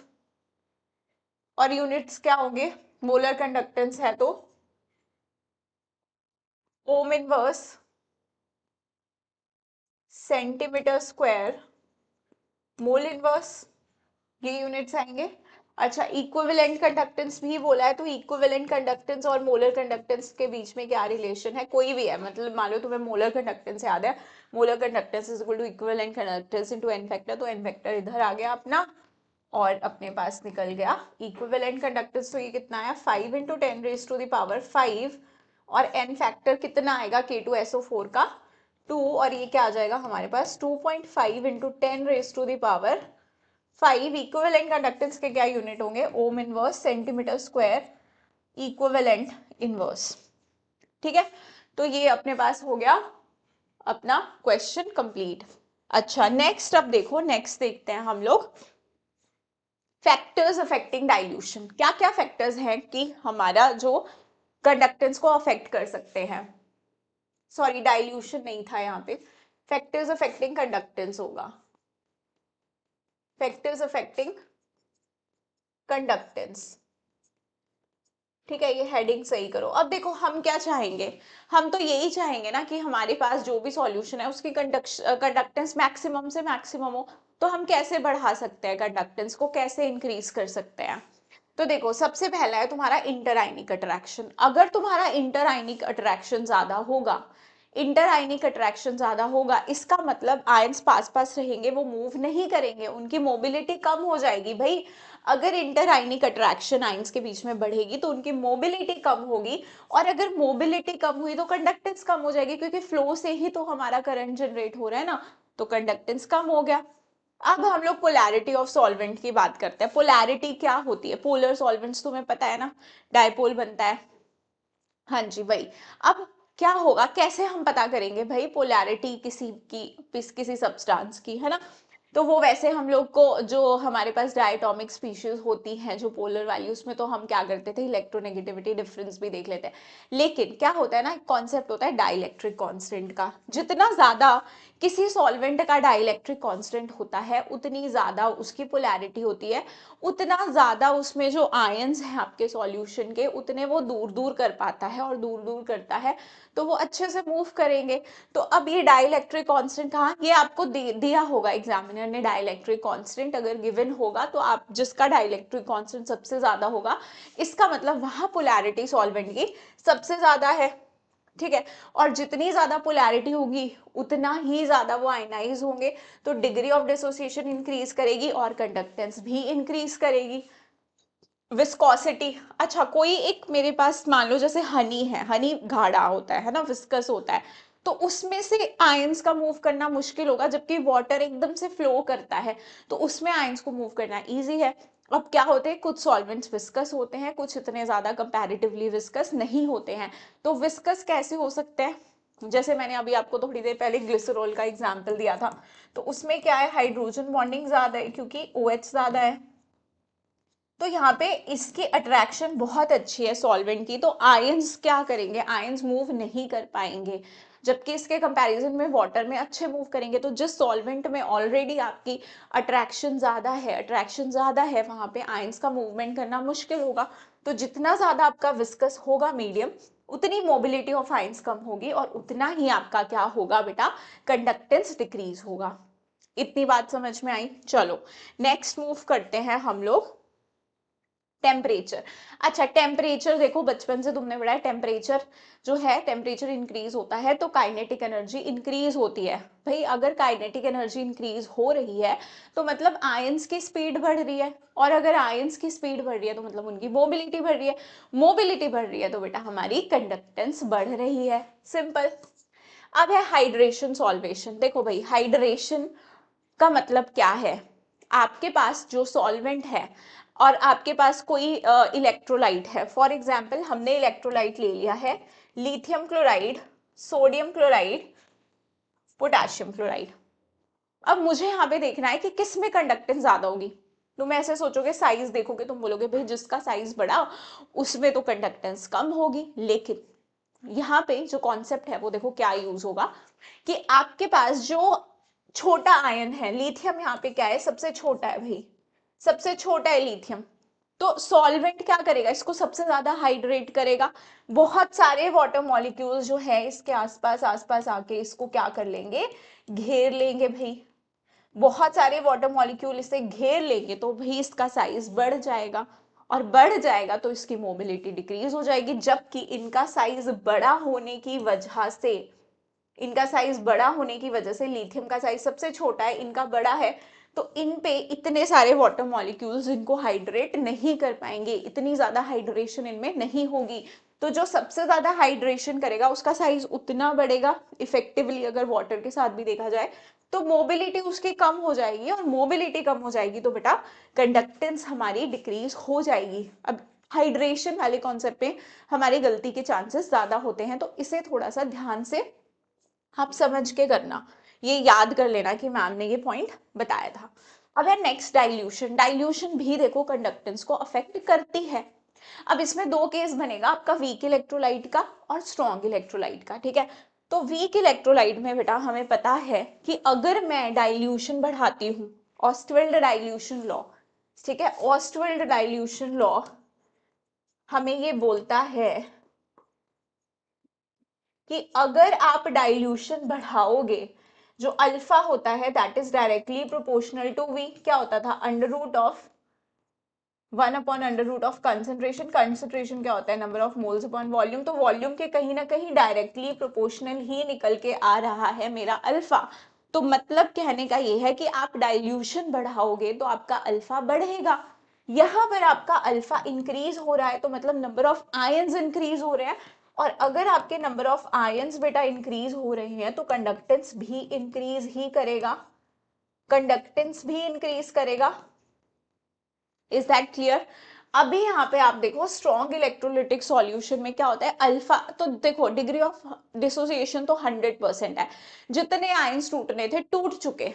और यूनिट्स क्या होंगे, मोलर कंडक्टेंस है तो ohm inverse centimetre square mole inverse, ये यूनिट्स आएंगे। अच्छा, इक्विवेलेंट कंडक्टेंस भी बोला है, तो इक्विवेलेंट कंडक्टेंस और मोलर कंडक्टेंस के बीच में क्या रिलेशन है, कोई भी है, मतलब मान लो तुम्हें मोलर कंडक्टेंस याद है, molar conductance is equal to equivalent conductance into N factor, तो एन फैक्टर इधर आ गया अपना, और अपने पास निकल गया इक्विवेलेंट कंडक्टेंस। तो ये कितना आया 5 into 10 raise to the power 5, और एन फैक्टर कितना आएगा K2SO4 का 2, और ये क्या आ जाएगा हमारे पास 2.5 into 10 raise to the power 5। Equivalent conductance के क्या यूनिट होंगे, ohm inverse centimetre square equivalent inverse. ठीक है, तो ये अपने पास हो गया अपना क्वेश्चन कंप्लीट। अच्छा नेक्स्ट, अब देखो नेक्स्ट देखते हैं हम लोग फैक्टर्स अफेक्टिंग डाइल्यूशन। क्या क्या फैक्टर्स हैं कि हमारा जो कंडक्टेंस को अफेक्ट कर सकते हैं। सॉरी डाइल्यूशन नहीं था यहाँ पे, फैक्टर्स अफेक्टिंग कंडक्टेंस होगा, फैक्टर्स अफेक्टिंग कंडक्टेंस। ठीक है, ये हेडिंग सही करो। अब देखो हम क्या चाहेंगे, हम तो यही चाहेंगे ना कि हमारे पास जो भी सॉल्यूशन है उसकी कंडक्टेंस मैक्सिमम से मैक्सिमम हो। तो हम कैसे बढ़ा सकते हैं कंडक्टेंस को, कैसे इंक्रीज कर सकते हैं। तो देखो सबसे पहला है तुम्हारा इंटर आयनिक अट्रैक्शन। अगर तुम्हारा इंटर आयनिक अट्रैक्शन ज्यादा होगा, इंटर आयनिक अट्रैक्शन ज्यादा होगा, इसका मतलब आयंस पास पास रहेंगे, वो मूव नहीं करेंगे, उनकी मोबिलिटी कम हो जाएगी भाई। अगर इंटर आयनिक अट्रैक्शन आयंस के बीच में बढ़ेगी तो उनकी मोबिलिटी कम होगी, और अगर मोबिलिटी कम हुई तो कंडक्टेंस कम हो जाएगी, क्योंकि फ्लो से ही तो हमारा करंट जनरेट हो रहा है ना, तो कंडक्टेंस कम हो गया। अब हम लोग पोलैरिटी ऑफ सॉल्वेंट की बात करते हैं। पोलैरिटी क्या होती है, पोलर सॉल्वेंट्स तुम्हें पता है ना, डायपोल बनता है। हाँ जी भाई। अब क्या होगा, कैसे हम पता करेंगे भाई पोलैरिटी किसी सब्सटेंस की, है ना। तो वो वैसे हम लोग को, जो हमारे पास डायटोमिक स्पीशीज होती हैं जो पोलर वैल्यूज में, तो हम क्या करते थे इलेक्ट्रोनेगेटिविटी डिफरेंस भी देख लेते हैं। लेकिन क्या होता है ना, एक कॉन्सेप्ट होता है डाइलेक्ट्रिक कांस्टेंट का। जितना ज्यादा किसी सॉल्वेंट का डाइलेक्ट्रिक कांस्टेंट होता है उतनी ज्यादा उसकी पोलैरिटी होती है, उतना ज्यादा उसमें जो आयंस हैं आपके सॉल्यूशन के उतने वो दूर दूर कर पाता है, और दूर दूर करता है तो वो अच्छे से मूव करेंगे। तो अब ये डाइलेक्ट्रिक कांस्टेंट कहाँ, ये आपको दिया होगा एग्जामिनर ने, डाइलेक्ट्रिक कांस्टेंट अगर गिवन होगा तो आप जिसका डाइलेक्ट्रिक कांस्टेंट सबसे ज्यादा होगा, इसका मतलब वहां पोलैरिटी सॉल्वेंट की सबसे ज्यादा है। ठीक है, और जितनी ज्यादा पोलैरिटी होगी उतना ही ज्यादा वो आयनाइज होंगे, तो डिग्री ऑफ डिसोसिएशन इंक्रीज करेगी और कंडक्टेंस भी इंक्रीज करेगी। विस्कोसिटी, अच्छा कोई एक मेरे पास मान लो जैसे हनी है, हनी गाढ़ा होता है ना, विस्कस होता है, तो उसमें से आयंस का मूव करना मुश्किल होगा, जबकि वाटर एकदम से फ्लो करता है तो उसमें आयंस को मूव करना इजी है। अब क्या होते हैं, कुछ सॉल्वेंट्स विस्कस होते हैं, कुछ इतने ज्यादा कंपैरेटिवली विस्कस नहीं होते हैं। तो विस्कस कैसे हो सकते हैं, जैसे मैंने अभी आपको थोड़ी देर पहले ग्लिसरॉल का एग्जांपल दिया था, तो उसमें क्या है, हाइड्रोजन बॉन्डिंग ज्यादा है क्योंकि OH ज्यादा है। तो यहाँ पे इसकी अट्रैक्शन बहुत अच्छी है सॉल्वेंट की, तो आयंस क्या करेंगे, आयंस मूव नहीं कर पाएंगे, जबकि इसके कंपैरिजन में वाटर में अच्छे मूव करेंगे। तो जिस सॉल्वेंट में ऑलरेडी आपकी अट्रैक्शन ज्यादा है वहां पे आयंस का मूवमेंट करना मुश्किल होगा। तो जितना ज्यादा आपका विस्कस होगा मीडियम, उतनी मोबिलिटी ऑफ आयंस कम होगी, और उतना ही आपका क्या होगा बेटा, कंडक्टेंस डिक्रीज होगा। इतनी बात समझ में आई। चलो नेक्स्ट मूव करते हैं हम लोग टेम्परेचर। अच्छा टेम्परेचर देखो, बचपन से तुमने पढ़ा है टेम्परेचर जो है, टेम्परेचर इंक्रीज होता है तो काइनेटिक एनर्जी इंक्रीज होती है। भाई अगर काइनेटिक एनर्जी इंक्रीज हो रही है तो मतलब आयंस की स्पीड बढ़ रही है, और अगर आयंस की स्पीड बढ़ रही है तो मतलब उनकी मोबिलिटी बढ़ रही है, मोबिलिटी बढ़ रही है तो बेटा हमारी कंडक्टेंस बढ़ रही है, सिंपल। अब है हाइड्रेशन सॉल्वेशन। देखो भाई हाइड्रेशन का मतलब क्या है, आपके पास जो सॉल्वेंट है और आपके पास कोई इलेक्ट्रोलाइट है, फॉर एग्जांपल हमने इलेक्ट्रोलाइट ले लिया है lithium chloride, sodium chloride, potassium chloride. अब मुझे यहाँ पे देखना है कि किस में कंडक्टेंस ज्यादा होगी। तुम ऐसे सोचोगे, साइज देखोगे, तुम बोलोगे भाई जिसका साइज बड़ा उसमें तो कंडक्टेंस कम होगी, लेकिन यहाँ पे जो कॉन्सेप्ट है वो देखो क्या यूज होगा, कि आपके पास जो छोटा आयन है, लिथियम यहाँ पे क्या है, सबसे छोटा है भाई, सबसे छोटा है लिथियम। तो सॉल्वेंट क्या करेगा, इसको सबसे ज्यादा हाइड्रेट करेगा। बहुत सारे वाटर मॉलिक्यूल्स जो है इसके आसपास आसपास आके इसको क्या कर लेंगे, घेर लेंगे भाई। बहुत सारे वाटर मॉलिक्यूल इसे घेर लेंगे तो भाई इसका साइज बढ़ जाएगा, और बढ़ जाएगा तो इसकी मोबिलिटी डिक्रीज हो जाएगी। जबकि इनका साइज बड़ा होने की वजह से, इनका साइज बड़ा होने की वजह से, लिथियम का साइज सबसे छोटा है, इनका बड़ा है, तो इन पे इतने सारे वाटर मॉलिक्यूल्स इनको हाइड्रेट नहीं कर पाएंगे, इतनी ज्यादा हाइड्रेशन इनमें नहीं होगी। तो जो सबसे ज्यादा हाइड्रेशन करेगा उसका साइज उतना बढ़ेगा इफेक्टिवली, अगर वाटर के साथ भी देखा जाए तो मोबिलिटी उसकी कम हो जाएगी, और मोबिलिटी कम हो जाएगी तो बेटा कंडक्टेंस हमारी डिक्रीज हो जाएगी। अब हाइड्रेशन वाले कॉन्सेप्ट पे हमारी गलती के चांसेस ज्यादा होते हैं, तो इसे थोड़ा सा ध्यान से आप समझ के करना, ये याद कर लेना कि मैम ने ये पॉइंट बताया था। अब है नेक्स्ट डाइल्यूशन। डाइल्यूशन भी देखो कंडक्टेंस को अफेक्ट करती है। अब इसमें दो केस बनेगा आपका, वीक इलेक्ट्रोलाइट का और स्ट्रॉन्ग इलेक्ट्रोलाइट का, ठीक है। तो वीक इलेक्ट्रोलाइट में बेटा हमें पता है कि अगर मैं डाइल्यूशन बढ़ाती हूँ, ऑस्टवेल्ड डाइल्यूशन लॉ, ठीक है, ऑस्टवेल्ड डाइल्यूशन लॉ हमें ये बोलता है कि अगर आप डाइल्यूशन बढ़ाओगे, जो अल्फा होता है that is directly proportional to V, क्या होता था, under root of 1 upon under root of concentration. Concentration क्या होता है, number of moles upon volume. तो वॉल्यूम के कहीं ना कहीं डायरेक्टली प्रोपोर्शनल ही निकल के आ रहा है मेरा अल्फा। तो मतलब कहने का ये है कि आप डाइल्यूशन बढ़ाओगे तो आपका अल्फा बढ़ेगा। यहाँ पर आपका अल्फा इंक्रीज हो रहा है तो मतलब नंबर ऑफ आयंस इंक्रीज हो रहे हैं, और अगर आपके नंबर ऑफ आयंस बेटा इंक्रीज हो रहे हैं तो कंडक्टेंस भी इंक्रीज ही करेगा, कंडक्टेंस भी इंक्रीज करेगा। Is that clear? अभी यहाँ पे आप देखो स्ट्रॉन्ग इलेक्ट्रोलिटिक सॉल्यूशन में क्या होता है, अल्फा, तो देखो डिग्री ऑफ डिसोसिएशन तो 100% है, जितने आयंस टूटने थे टूट चुके।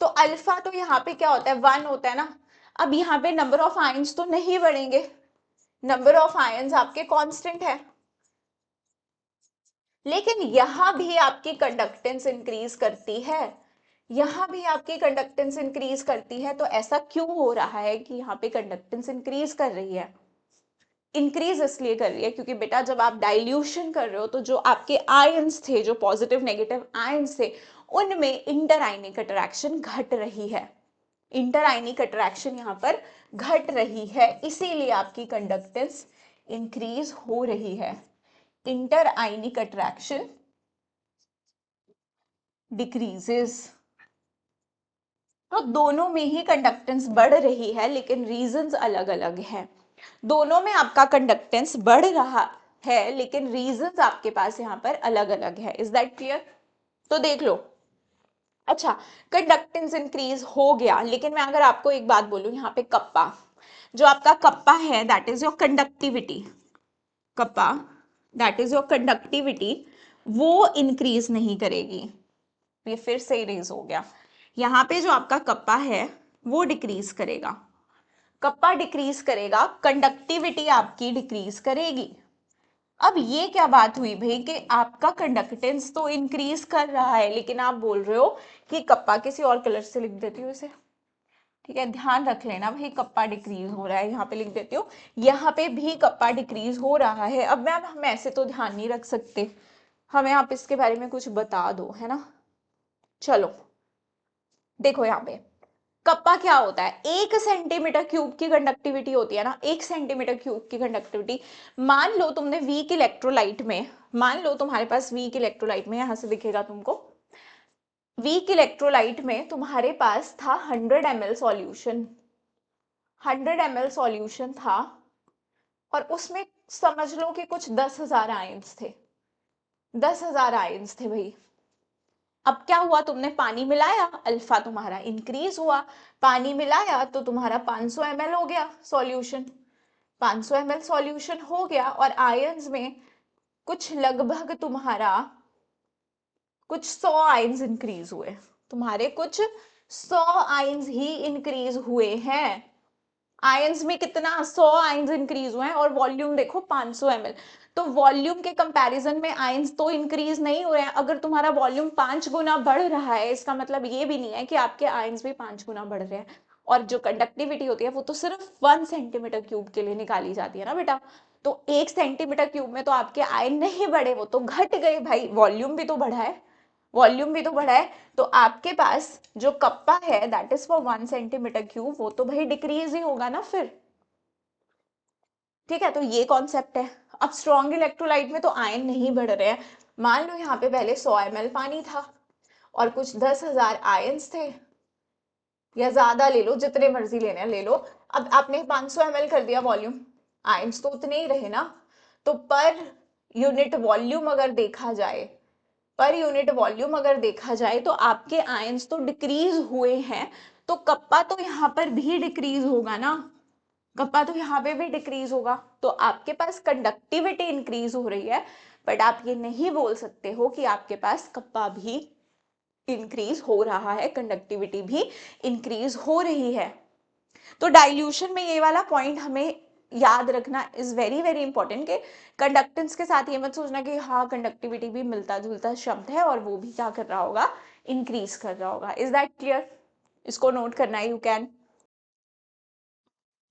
तो अल्फा तो यहाँ पे क्या होता है, 1 होता है ना। अब यहाँ पे नंबर ऑफ आयंस तो नहीं बढ़ेंगे, नंबर ऑफ आयंस आपके कांस्टेंट है, लेकिन यहां भी आपकी कंडक्टेंस इंक्रीज करती है, यहां भी आपकी कंडक्टेंस इंक्रीज करती है। तो ऐसा क्यों हो रहा है कि यहाँ पे कंडक्टेंस इंक्रीज कर रही है? इंक्रीज इसलिए कर रही है क्योंकि बेटा जब आप डाइल्यूशन कर रहे हो तो जो आपके आयंस थे, जो पॉजिटिव नेगेटिव आयंस थे, उनमें इंटर आयनिक अट्रैक्शन घट रही है, इंटर आयनिक अट्रैक्शन यहाँ पर घट रही है, इसीलिए आपकी कंडक्टेंस इंक्रीज हो रही है। इंटर आयनिक अट्रैक्शन डिक्रीजेस। तो दोनों में ही कंडक्टेंस बढ़ रही है, लेकिन रीजंस अलग अलग हैं। दोनों में आपका कंडक्टेंस बढ़ रहा है लेकिन रीजंस आपके पास यहाँ पर अलग अलग है। Is that clear? तो देख लो। अच्छा, कंडक्टेंस इंक्रीज हो गया, लेकिन मैं अगर आपको एक बात बोलूं, यहाँ पे कप्पा, जो आपका कप्पा है that is your conductivity, kappa that is your conductivity, वो इंक्रीज नहीं करेगी। ये फिर से इरेज हो गया। यहाँ पे जो आपका कप्पा है वो डिक्रीज करेगा, कप्पा डिक्रीज करेगा, कंडक्टिविटी आपकी डिक्रीज करेगी। अब ये क्या बात हुई भाई कि आपका कंडक्टेंस तो इंक्रीज कर रहा है लेकिन आप बोल रहे हो कि कप्पा, किसी और कलर से लिख देती हूँ इसे, ठीक है, ध्यान रख लेना भाई, कप्पा डिक्रीज हो रहा है, यहाँ पे लिख देती हूँ, यहाँ पे भी कप्पा डिक्रीज हो रहा है। अब मैम हम ऐसे तो ध्यान नहीं रख सकते, हमें आप इसके बारे में कुछ बता दो, है ना। चलो देखो यहाँ पे कप्पा क्या होता है, 1 सेंटीमीटर क्यूब की कंडक्टिविटी होती है ना, 1 सेंटीमीटर क्यूब की कंडक्टिविटी। मान लो तुमने वीक इलेक्ट्रोलाइट में, मान लो तुम्हारे पास वीक इलेक्ट्रोलाइट में, यहां से दिखेगा तुमको, वीक इलेक्ट्रोलाइट में तुम्हारे पास था 100 ml सॉल्यूशन, 100 ml सॉल्यूशन था, और उसमें समझ लो कि कुछ 10,000 आयंस थे, 10,000 आयंस थे भाई। अब क्या हुआ, तुमने पानी मिलाया, अल्फा तुम्हारा इंक्रीज हुआ, पानी मिलाया तो तुम्हारा 500 ml हो गया सॉल्यूशन, 500 ml सॉल्यूशन हो गया, और आयंस में कुछ लगभग तुम्हारा कुछ 100 आयंस इंक्रीज हुए, तुम्हारे कुछ 100 आयंस ही इंक्रीज हुए हैं। आयंस में कितना, 100 आयंस इंक्रीज हुए हैं, और वॉल्यूम देखो 500 ml। तो वॉल्यूम के कंपैरिजन में आयंस तो इंक्रीज नहीं हो रहे हैं। अगर तुम्हारा वॉल्यूम 5 गुना बढ़ रहा है, इसका मतलब ये भी नहीं है कि आपके आयंस भी 5 गुना बढ़ रहे हैं। और जो कंडक्टिविटी होती है वो तो सिर्फ 1 सेंटीमीटर क्यूब के लिए निकाली जाती है ना बेटा। तो 1 सेंटीमीटर क्यूब में तो आपके आयन नहीं बढ़े, वो तो घट गए भाई, वॉल्यूम भी तो बढ़ा है, वॉल्यूम भी तो बढ़ा है। तो आपके पास जो कप्पा है that is for 1 centimetre cube, वो तो भाई डिक्रीज ही होगा ना फिर। ठीक है, तो ये कॉन्सेप्ट है। अब स्ट्रॉन्ग इलेक्ट्रोलाइट में तो आयन नहीं बढ़ रहे हैं। मान लो यहाँ पे पहले 100 ml पानी था और कुछ 10,000 आयंस थे, या ज्यादा ले लो, जितने मर्जी लेने ले लो। अब आपने 500 ml कर दिया वॉल्यूम, आयंस तो उतने ही रहे ना। तो पर यूनिट वॉल्यूम अगर देखा जाए, पर यूनिट वॉल्यूम अगर देखा जाए तो आपके आयंस तो डिक्रीज हुए हैं, तो कप्पा तो यहाँ पर भी डिक्रीज होगा ना, कप्पा तो यहाँ पे भी डिक्रीज होगा। तो आपके पास कंडक्टिविटी इंक्रीज हो रही है, बट आप ये नहीं बोल सकते हो कि आपके पास कप्पा भी इंक्रीज हो रहा है, कंडक्टिविटी भी इंक्रीज हो रही है। तो डाइल्यूशन में ये वाला पॉइंट हमें याद रखना इज वेरी वेरी इंपॉर्टेंट कि कंडक्टेंस के साथ ये मत सोचना कि हाँ कंडक्टिविटी भी मिलता जुलता शब्द है और वो भी क्या कर रहा होगा, इंक्रीज कर रहा होगा। Is that clear? इसको नोट करना है, यू कैन।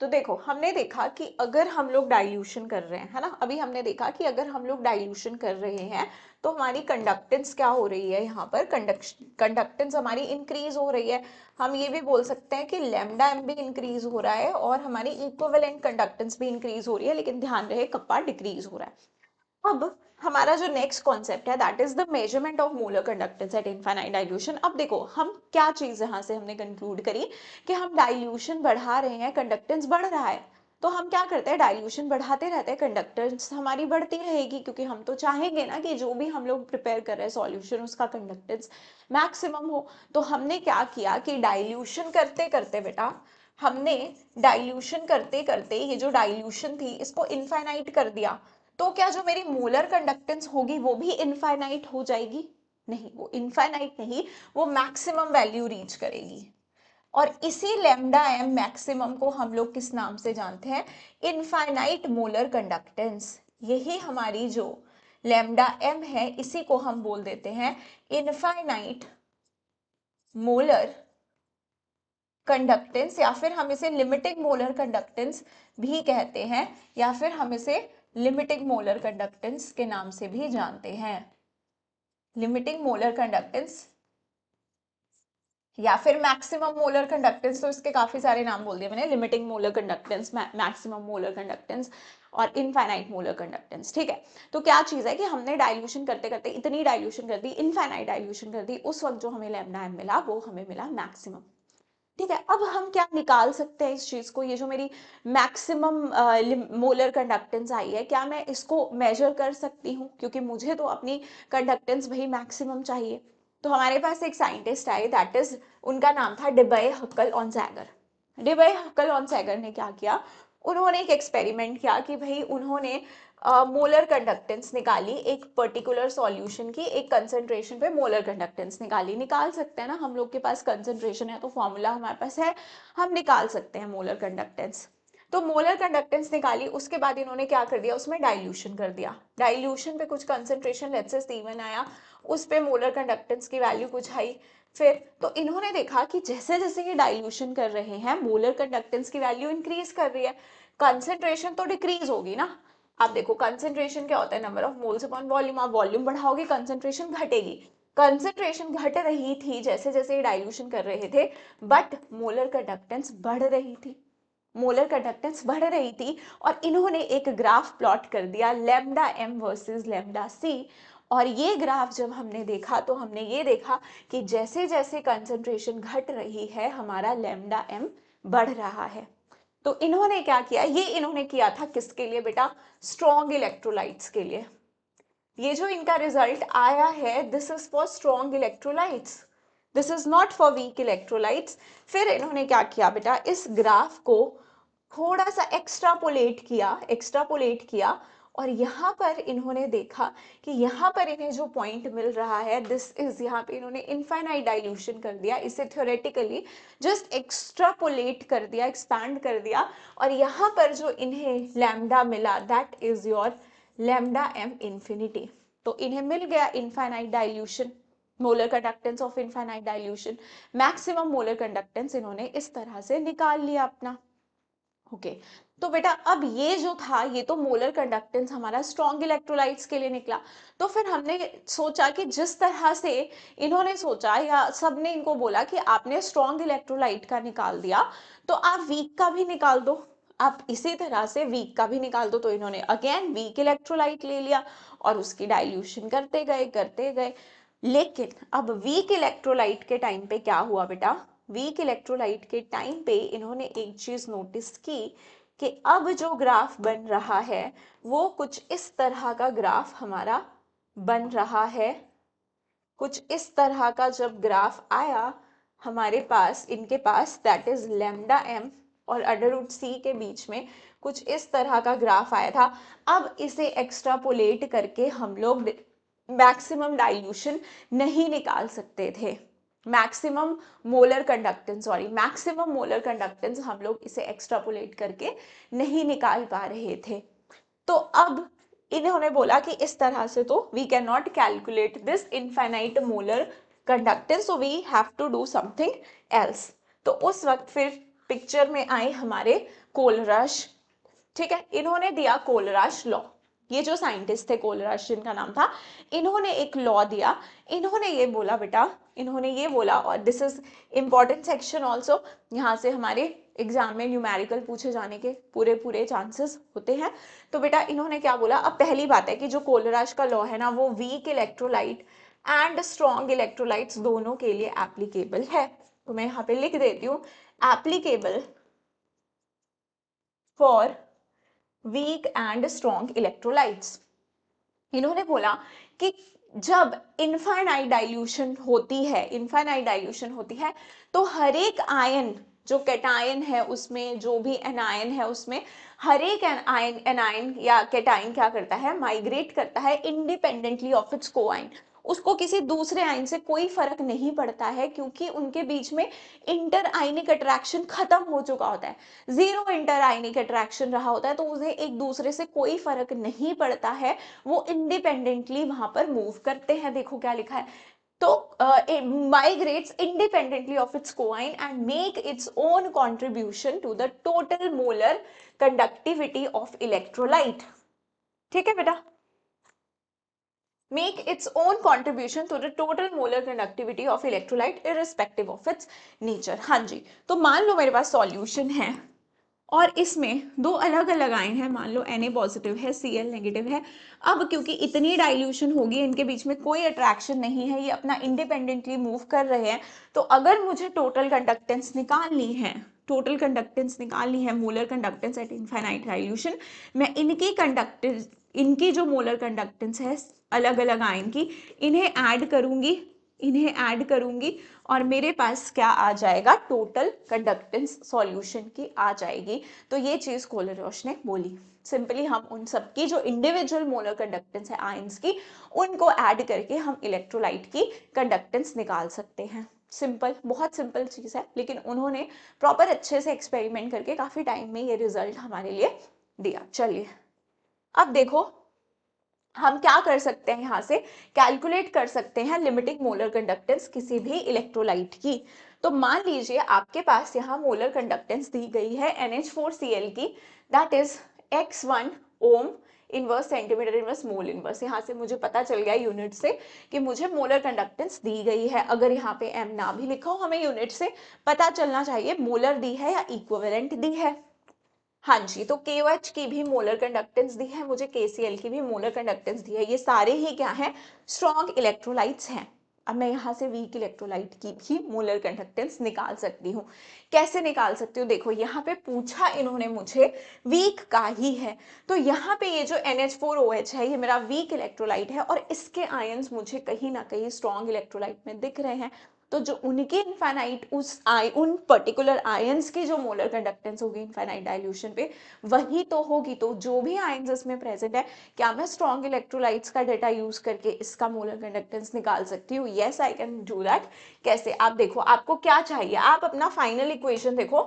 तो देखो हमने देखा कि अगर हम लोग डाइल्यूशन कर रहे हैं, है ना, अभी हमने देखा कि अगर हम लोग डाइल्यूशन कर रहे हैं तो हमारी कंडक्टेंस क्या हो रही है, यहाँ पर कंडक्टेंस हमारी इंक्रीज हो रही है। हम ये भी बोल सकते हैं कि लैम्डा एम भी इंक्रीज हो रहा है और हमारी इक्विवेलेंट कंडक्टेंस भी इंक्रीज हो रही है, लेकिन ध्यान रहे कप्पा डिक्रीज हो रहा है। अब हमारा जो नेक्स्ट कॉन्सेप्ट है that is the measurement of molar conductance eight infinite dilution. अब देखो हम क्या चीज यहां से हमने कंक्लूड करी कि हम डाइल्यूशन बढ़ा रहे हैं, कंडक्टेंस बढ़ रहा है, तो हम क्या करते हैं, डाइल्यूशन बढ़ाते रहते हैं, कंडक्टेंस हमारी बढ़ती रहेगी, क्योंकि हम तो चाहेंगे ना कि जो भी हम लोग प्रिपेयर कर रहे हैं सॉल्यूशन उसका कंडक्टेंस मैक्सिमम हो। तो हमने क्या किया कि डाइल्यूशन करते करते बेटा, हमने डाइल्यूशन करते करते ये जो डाइल्यूशन थी इसको इनफाइनाइट कर दिया। तो क्या जो मेरी मोलर कंडक्टेंस होगी वो भी इनफाइनाइट हो जाएगी? नहीं, वो इनफाइनाइट नहीं, वो मैक्सिमम वैल्यू रीच करेगी। और इसी लैम्डा एम मैक्सिमम को हम लोग किस नाम से जानते हैं, इनफाइनाइट मोलर कंडक्टेंस। यही हमारी जो लैम्डा एम है इसी को हम बोल देते हैं इनफाइनाइट मोलर कंडक्टेंस, या फिर हम इसे लिमिटिंग मोलर कंडक्टेंस भी कहते हैं, या फिर हम इसे लिमिटिंग मोलर कंडक्टेंस के नाम से भी जानते हैं। लिमिटिंग मोलर कंडक्टेंस या फिर मैक्सिमम मोलर कंडक्टेंस, तो इसके काफी सारे नाम बोल दिए मैंने, limiting molar conductance, maximum molar conductance और इनफाइनाइट मोलर कंडक्टेंस। ठीक है, तो क्या चीज है कि हमने डाइल्यूशन करते करते इतनी डाइल्यूशन कर दी, इनफाइनाइट डाइल्यूशन कर दी, उस वक्त जो हमें लैम्डा एम मिला वो हमें मिला मैक्सिमम। ठीक है, अब हम क्या निकाल सकते हैं इस चीज को, ये जो मेरी मैक्सिमम मोलर कंडक्टेंस आई है, क्या मैं इसको मेजर कर सकती हूँ, क्योंकि मुझे तो अपनी कंडक्टेंस भाई मैक्सिमम चाहिए। तो हमारे पास एक साइंटिस्ट आए, दैट इज उनका नाम था डिबे हक्कल ऑन सैगर। डिबे हक्कल ऑन सैगर ने क्या किया, उन्होंने एक एक्सपेरिमेंट किया कि भाई उन्होंने मोलर कंडक्टेंस निकाली, एक पर्टिकुलर सॉल्यूशन की एक कंसंट्रेशन पे मोलर कंडक्टेंस निकाली। निकाल सकते हैं ना, हम लोग के पास कंसंट्रेशन है तो फॉर्मूला हमारे पास है, हम निकाल सकते हैं मोलर कंडक्टेंस। तो मोलर कंडक्टेंस निकाली, उसके बाद इन्होंने क्या कर दिया, उसमें डाइल्यूशन कर दिया। डाइल्यूशन पे कुछ कंसंट्रेशन लेट्स से C1 आया, उस पे मोलर कंडक्टेंस की वैल्यू कुछ आई। फिर तो इन्होंने देखा कि जैसे जैसे ये डाइल्यूशन कर रहे हैं मोलर कंडक्टेंस की वैल्यू इंक्रीज कर रही है, कंसंट्रेशन तो डिक्रीज होगी ना। आप देखो कंसंट्रेशन क्या होता है, number of moles upon volume, आप वॉल्यूम बढ़ाओगे कंसंट्रेशन घटेगी। कंसंट्रेशन घट रही थी जैसे जैसे ये डाइल्यूशन कर रहे थे, बट मोलर कंडक्टेंस बढ़ रही थी, मोलर कंडक्टेंस बढ़ रही थी। और इन्होंने एक ग्राफ प्लॉट कर दिया लैम्डा एम वर्सेस लैम्डा सी। और ये ग्राफ जब हमने देखा तो हमने ये देखा कि जैसे जैसे कंसंट्रेशन घट रही है हमारा लैम्डा एम बढ़ रहा है। तो इन्होंने क्या किया, ये इन्होंने किया था किसके लिए बेटा, स्ट्रॉन्ग इलेक्ट्रोलाइट्स के लिए। ये जो इनका रिजल्ट आया है this is for strong electrolytes, this is not for weak electrolytes. फिर इन्होंने क्या किया बेटा, इस ग्राफ को थोड़ा सा एक्स्ट्रापोलेट किया और यहाँ पर इन्होंने देखा कि यहाँ पर इन्हें जो पॉइंट मिल रहा है दिस इज, यहाँ पे इन्होंने इनफाइनाइट डाइल्यूशन कर दिया, इसे थ्योरेटिकली जस्ट एक्स्ट्रापोलेट कर दिया, एक्सपैंड कर दिया, और यहाँ पर जो इन्हें लैम्डा मिला that is your lambda M infinity. तो इन्हें मिल गया infinite dilution, molar conductance of infinite dilution, maximum molar conductance इन्होंने इस तरह से निकाल लिया अपना। ओके तो बेटा अब ये जो था ये तो मोलर कंडक्टेंस हमारा स्ट्रॉन्ग इलेक्ट्रोलाइट्स के लिए निकला। तो फिर हमने सोचा कि जिस तरह से इन्होंने सोचा या सबने इनको बोला कि आपने स्ट्रॉन्ग इलेक्ट्रोलाइट का निकाल दिया तो आप वीक का भी निकाल दो, आप इसी तरह से वीक का भी निकाल दो। तो इन्होंने अगेन वीक इलेक्ट्रोलाइट ले लिया और उसकी डाइल्यूशन करते गए। लेकिन अब वीक इलेक्ट्रोलाइट के टाइम पे क्या हुआ बेटा, वीक इलेक्ट्रोलाइट के टाइम पे इन्होंने एक चीज नोटिस की कि अब जो ग्राफ बन रहा है वो कुछ इस तरह का ग्राफ हमारा बन रहा है। कुछ इस तरह का जब ग्राफ आया हमारे पास, इनके पास, दैट इज लैम्डा एम और √c के बीच में कुछ इस तरह का ग्राफ आया था। अब इसे एक्सट्रापोलेट करके हम लोग मैक्सिमम डाइल्यूशन नहीं निकाल सकते थे। मैक्सिमम मोलर कंडक्टेंस हम लोग इसे एक्सट्रापोलेट करके नहीं निकाल पा रहे थे। तो अब इन्होंने बोला कि इस तरह से तो we can not calculate this infinite molar conductance, so we have to do something else. तो उस वक्त फिर पिक्चर में आए हमारे कोलराश। ठीक है, इन्होंने दिया कोलराश लॉ। ये जो साइंटिस्ट थे कोलराश जिनका नाम था, इन्होंने एक लॉ दिया। इन्होंने ये बोला बेटा, इन्होंने ये बोला, और this is important section also, यहाँ से हमारे एग्जाम में न्यूमेरिकल पूछे जाने के पूरे पूरे चांसेस होते हैं। तो बेटा इन्होंने क्या बोला, अब पहली बात है कि जो कोलराश का लॉ है ना, वो weak electrolyte and strong electrolytes दोनों के लिए एप्लीकेबल है। तो मैं यहाँ पे लिख देती हूँ, applicable for weak and strong electrolytes. इन्होंने बोला कि जब इनफाइनाइट डाइल्यूशन होती है तो हर एक आयन, जो कैटायन है उसमें, जो भी एनायन है उसमें, हर एक एनायन या कैटायन क्या करता है, माइग्रेट करता है इंडिपेंडेंटली ऑफ इट्स कोआयन। उसको किसी दूसरे आयन से कोई फर्क नहीं पड़ता है, क्योंकि उनके बीच में इंटर आयनिक अट्रैक्शन खत्म हो चुका होता है, जीरो इंटर आयनिक अट्रैक्शन रहा होता है, तो उन्हें एक दूसरे से कोई फर्क नहीं पड़ता है, वो इंडिपेंडेंटली वहां पर मूव करते हैं। देखो क्या लिखा है, तो migrates independently of its coin and make its own contribution to the total molar conductivity of electrolyte। ठीक है बेटा, make its own contribution to the total molar conductivity of electrolyte irrespective of its nature। हाँ जी, तो मान लो मेरे पास solution है और इसमें दो अलग अलग आयन है, मान लो Na पॉजिटिव है, Cl नेगेटिव है। अब क्योंकि इतनी डाइल्यूशन होगी, इनके बीच में कोई अट्रैक्शन नहीं है, ये अपना इंडिपेंडेंटली मूव कर रहे हैं, तो अगर मुझे टोटल कंडक्टेंस निकालनी है, molar conductance eight infinite dilution, मैं इनकी जो मोलर कंडक्टेंस है अलग अलग आयन की, इन्हें ऐड करूंगी और मेरे पास क्या आ जाएगा, टोटल कंडक्टेंस सॉल्यूशन की आ जाएगी। तो ये चीज कोलराश ने बोली। सिंपली हम उन सबकी जो इंडिविजुअल मोलर कंडक्टेंस है आयंस की, उनको ऐड करके हम इलेक्ट्रोलाइट की कंडक्टेंस निकाल सकते हैं। सिंपल, बहुत सिंपल चीज है, लेकिन उन्होंने प्रॉपर अच्छे से एक्सपेरिमेंट करके काफी टाइम में ये रिजल्ट हमारे लिए दिया। चलिए अब देखो, हम क्या कर सकते हैं, यहां से कैलकुलेट कर सकते हैं लिमिटिंग मोलर कंडक्टेंस किसी भी इलेक्ट्रोलाइट की। तो मान लीजिए आपके पास यहाँ मोलर कंडक्टेंस दी गई है NH4Cl की, that is x1 Om inverse centimetre inverse mole inverse. यहाँ से मुझे पता चल गया यूनिट से कि मुझे मोलर कंडक्टेंस दी गई है। अगर यहाँ पे m ना भी लिखा हो, हमें यूनिट से पता चलना चाहिए मोलर दी है या इक्विवेलेंट दी है। हाँ जी, तो KOH की भी मोलर कंडक्टेंस दी है, मुझे KCl की भी मोलर कंडक्टेंस दी है। ये सारे ही क्या है, स्ट्रॉन्ग इलेक्ट्रोलाइट्स हैं। अब मैं यहाँ से वीक इलेक्ट्रोलाइट की भी मोलर कंडक्टेंस निकाल सकती हूँ। कैसे निकाल सकती हूँ, देखो यहाँ पे पूछा इन्होंने मुझे वीक का ही है, तो यहाँ पे ये जो NH4OH है, ये मेरा वीक इलेक्ट्रोलाइट है और इसके आयंस मुझे कहीं ना कहीं स्ट्रॉन्ग इलेक्ट्रोलाइट में दिख रहे हैं। तो जो उनके इनफाइनाइट उन पर्टिकुलर आयंस की जो मोलर कंडक्टेंस होगी इनफाइनाइट डाइल्यूशन पे, वही तो होगी। तो जो भी आयंस इसमें प्रेजेंट है, क्या मैं स्ट्रॉन्ग इलेक्ट्रोलाइट्स का डेटा यूज करके इसका मोलर कंडक्टेंस निकाल सकती हूँ? Yes, I can do that. कैसे, आप देखो आपको क्या चाहिए, आप अपना फाइनल इक्वेशन देखो।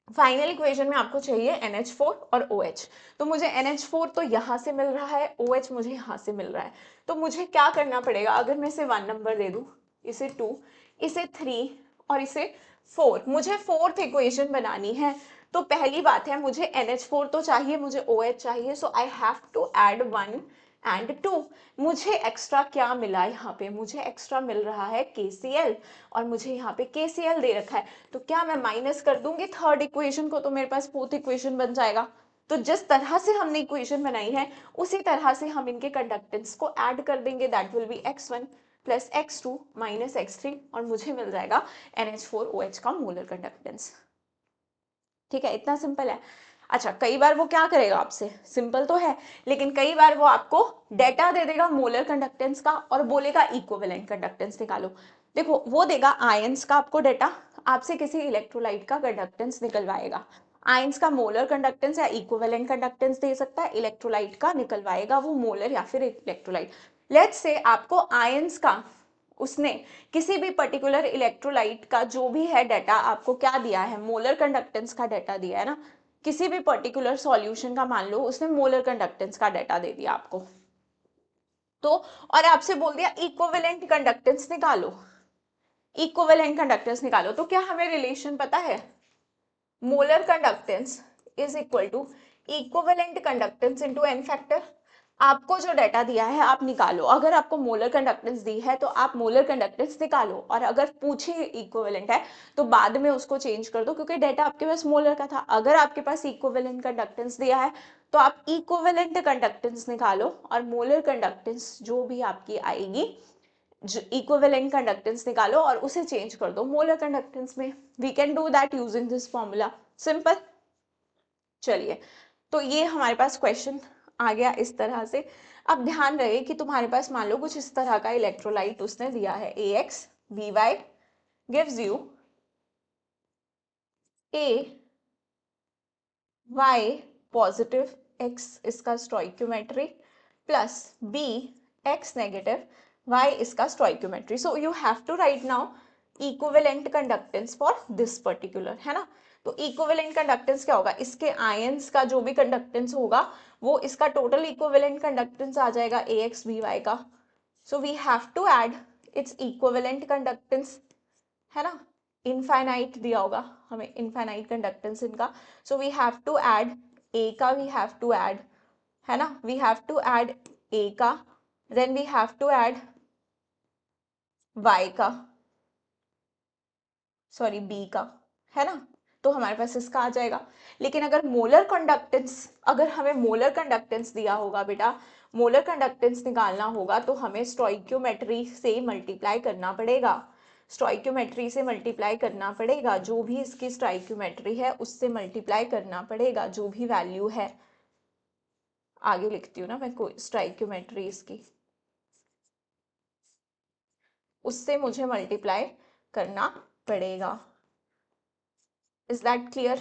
फाइनल इक्वेशन में आपको चाहिए NH4 और OH। तो मुझे NH4 तो यहाँ से मिल रहा है, OH मुझे यहाँ से मिल रहा है। तो मुझे क्या करना पड़ेगा, अगर मैं इसे 1 नंबर दे दूं, इसे 2, इसे 3 और इसे 4, मुझे फोर्थ इक्वेशन बनानी है। तो पहली बात है, मुझे NH4 तो चाहिए, मुझे OH चाहिए, so I have to add 1 and 2। मुझे एक्स्ट्रा क्या मिला, यहाँ पे मुझे एक्स्ट्रा मिल रहा है KCl और मुझे यहाँ पे KCl दे रखा है। तो क्या मैं माइनस कर दूंगी थर्ड इक्वेशन को, तो मेरे पास फोर्थ इक्वेशन बन जाएगा। तो जिस तरह से हमने इक्वेशन बनाई है, उसी तरह से हम इनके कंडक्टेंस को ऐड कर देंगे। That will be x1 plus x2 minus x3 और मुझे मिल जाएगा NH4OH का मोलर कंडक्टेंस। ठीक है, इतना सिंपल है। अच्छा, कई बार वो क्या करेगा आपसे, सिंपल तो है, लेकिन कई बार वो आपको डेटा दे देगा मोलर कंडक्टेंस का और बोलेगा इक्विवेलेंट कंडक्टेंस निकालो। देखो वो देगा आयंस का आपको डेटा, आपसे किसी इलेक्ट्रोलाइट का कंडक्टेंस निकलवाएगा। आयंस का मोलर कंडक्टेंस या इक्विवेलेंट कंडक्टेंस दे सकता है, इलेक्ट्रोलाइट का निकलवाएगा वो मोलर या फिर इलेक्ट्रोलाइट। लेट्स से आपको आयंस का, उसने किसी भी पर्टिकुलर इलेक्ट्रोलाइट का जो भी है डाटा आपको क्या दिया है, मोलर कंडक्टेंस का डाटा दिया है ना, किसी भी पर्टिकुलर सॉल्यूशन का मान लो उसने मोलर कंडक्टेंस का डाटा दे दिया आपको, तो और आपसे बोल दिया इक्विवेलेंट कंडक्टेंस निकालो, इक्विवेलेंट कंडक्टेंस निकालो, तो क्या हमें रिलेशन पता है, molar conductance is equal to equivalent conductance into N factor. आपको जो डाटा दिया है आप निकालो, अगर आपको मोलर कंडक्टेंस दी है तो आप मोलर कंडक्टेंस निकालो, और अगर पूछे इक्विवेलेंट है तो बाद में उसको चेंज कर दो, क्योंकि डाटा आपके पास मोलर का था। अगर आपके पास इक्विवेलेंट कंडक्टेंस दिया है तो आप इक्विवेलेंट कंडक्टेंस निकालो, और मोलर कंडक्टेंस जो भी आपकी आएगी, इक्विवेलेंट कंडक्टेंस निकालो और उसे चेंज कर दो मोलर कंडक्टेंस में। We can do that using this formula, simple. चलिए, तो ये हमारे पास क्वेश्चन आ गया इस तरह से। अब ध्यान रहे कि तुम्हारे पास मान लो कुछ इस तरह का इलेक्ट्रोलाइट उसने दिया है, AX BY gives you A Y positive X इसका stoichiometry plus B X negative Y इसका stoichiometry. So you have to write now equivalent conductance for this particular, है ना। तो इक्विवेलेंट कंडक्टेंस क्या होगा, इसके आयंस का जो भी कंडक्टेंस होगा वो इसका टोटल इक्विवेलेंट कंडक्टेंस आ जाएगा AX BY का। So we have to add its equivalent conductance, है ना। इनफाइनाइट दिया होगा हमें, इनफाइनाइट कंडक्टेंस इनका। So we have to add A का, वी हैव टू ऐड, है ना, we have to add A का, then we have to add Y का, सॉरी बी का, है ना। तो हमारे पास इसका आ जाएगा। लेकिन अगर मोलर कंडक्टेंस, अगर हमें मोलर कंडक्टेंस दिया होगा बेटा, मोलर कंडक्टेंस निकालना होगा तो हमें स्टोइक्योमेट्री से मल्टीप्लाई करना पड़ेगा, स्टोइक्योमेट्री से मल्टीप्लाई करना पड़ेगा, जो भी इसकी स्टोइक्योमेट्री है उससे मल्टीप्लाई करना पड़ेगा, जो भी वैल्यू है। आगे लिखती हूँ ना मैं, कोई स्टोइक्योमेट्री इसकी, उससे मुझे मल्टीप्लाई करना पड़ेगा। Is that clear?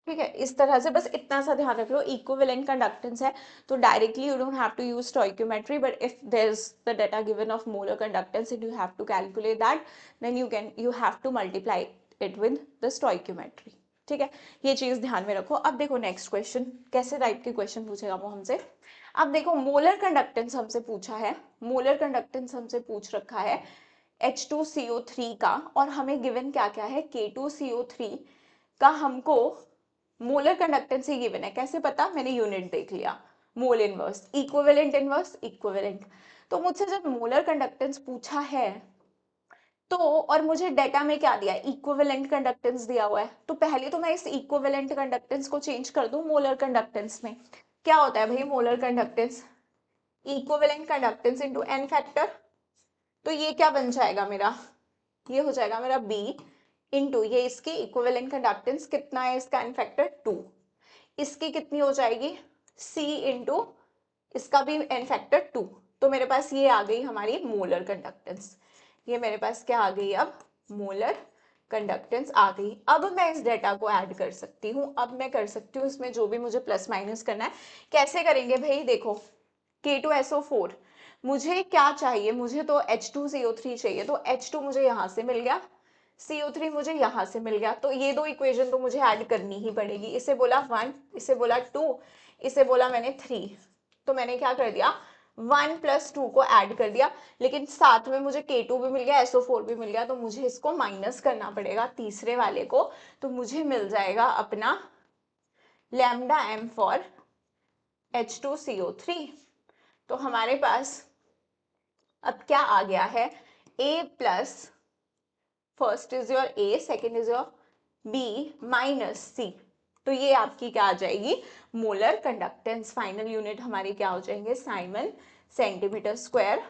ठीक है, इस तरह से बस इतना सा ध्यान रख लो, इक्विवेलेंट कंडक्टेंस है तो directly you don't have to use stoichiometry, but if there is the data given of molar conductance and you have to calculate that, then you have to multiply it with the stoichiometry. ठीक है, ये चीज ध्यान में रखो। अब देखो next question, कैसे टाइप के क्वेश्चन पूछेगा वो हमसे। अब देखो मोलर कंडक्टेंस हमसे पूछा है, मोलर कंडक्टेंस हमसे पूछ रखा है H2CO3 का, और हमें गिवन क्या क्या है, K2CO3 का हमको मोलर कंडक्टेंस ही गिवन है। कैसे पता, मैंने यूनिट देख लिया, mole inverse, equivalent inverse, equivalent. तो मुझसे जब मोलर कंडक्टेंस पूछा है तो, और मुझे डेटा में क्या दिया है, इक्विवेलेंट कंडक्टेंस दिया हुआ है, तो पहले तो मैं इस इक्विवेलेंट कंडक्टेंस को चेंज कर दूं मोलर कंडक्टेंस में। क्या होता है भाई molar conductance, equivalent conductance into N factor. तो ये क्या बन जाएगा मेरा, ये हो जाएगा मेरा B इंटू ये इसकी इक्विवेलेंट कंडक्टेंस कितना है, इसका एन फैक्टर 2, इसकी कितनी हो जाएगी C इंटू इसका भी एन फैक्टर 2। तो मेरे पास ये आ गई हमारी मोलर कंडक्टेंस, ये मेरे पास क्या आ गई, अब मोलर कंडक्टेंस आ गई। अब मैं इस डेटा को ऐड कर सकती हूँ, अब मैं कर सकती हूँ इसमें जो भी मुझे प्लस माइनस करना है। कैसे करेंगे भाई, देखो K2SO4 मुझे क्या चाहिए, मुझे तो H2CO3 चाहिए, तो H2 मुझे यहाँ से मिल गया, CO3 मुझे यहाँ से मिल गया, तो ये दो इक्वेशन तो मुझे ऐड करनी ही पड़ेगी। इसे बोला 1, इसे बोला 2, इसे बोला मैंने 3, तो मैंने क्या कर दिया 1 प्लस 2 को ऐड कर दिया, लेकिन साथ में मुझे K2 भी मिल गया, SO4 भी मिल गया, तो मुझे इसको माइनस करना पड़ेगा तीसरे वाले को। तो मुझे मिल जाएगा अपना लैम्डा m फॉर H2CO3। तो हमारे पास अब क्या आ गया है, A plus, first is your A, second is your B minus C। तो ये आपकी क्या आ जाएगी, मोलर कंडक्टेंस। फाइनल यूनिट हमारी क्या हो जाएंगे, Simon centimetre square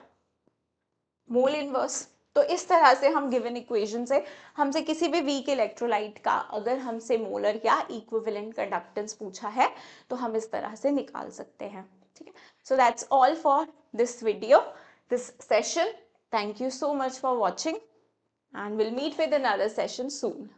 mole inverse. तो इस तरह से हम गिवन इक्वेशन से, हमसे किसी भी वीक इलेक्ट्रोलाइट का अगर हमसे मोलर या इक्विवेलेंट कंडक्टेंस पूछा है तो हम इस तरह से निकाल सकते हैं। ठीक है, So that's all for this video, this session. Thank you so much for watching, and we'll meet with another session soon.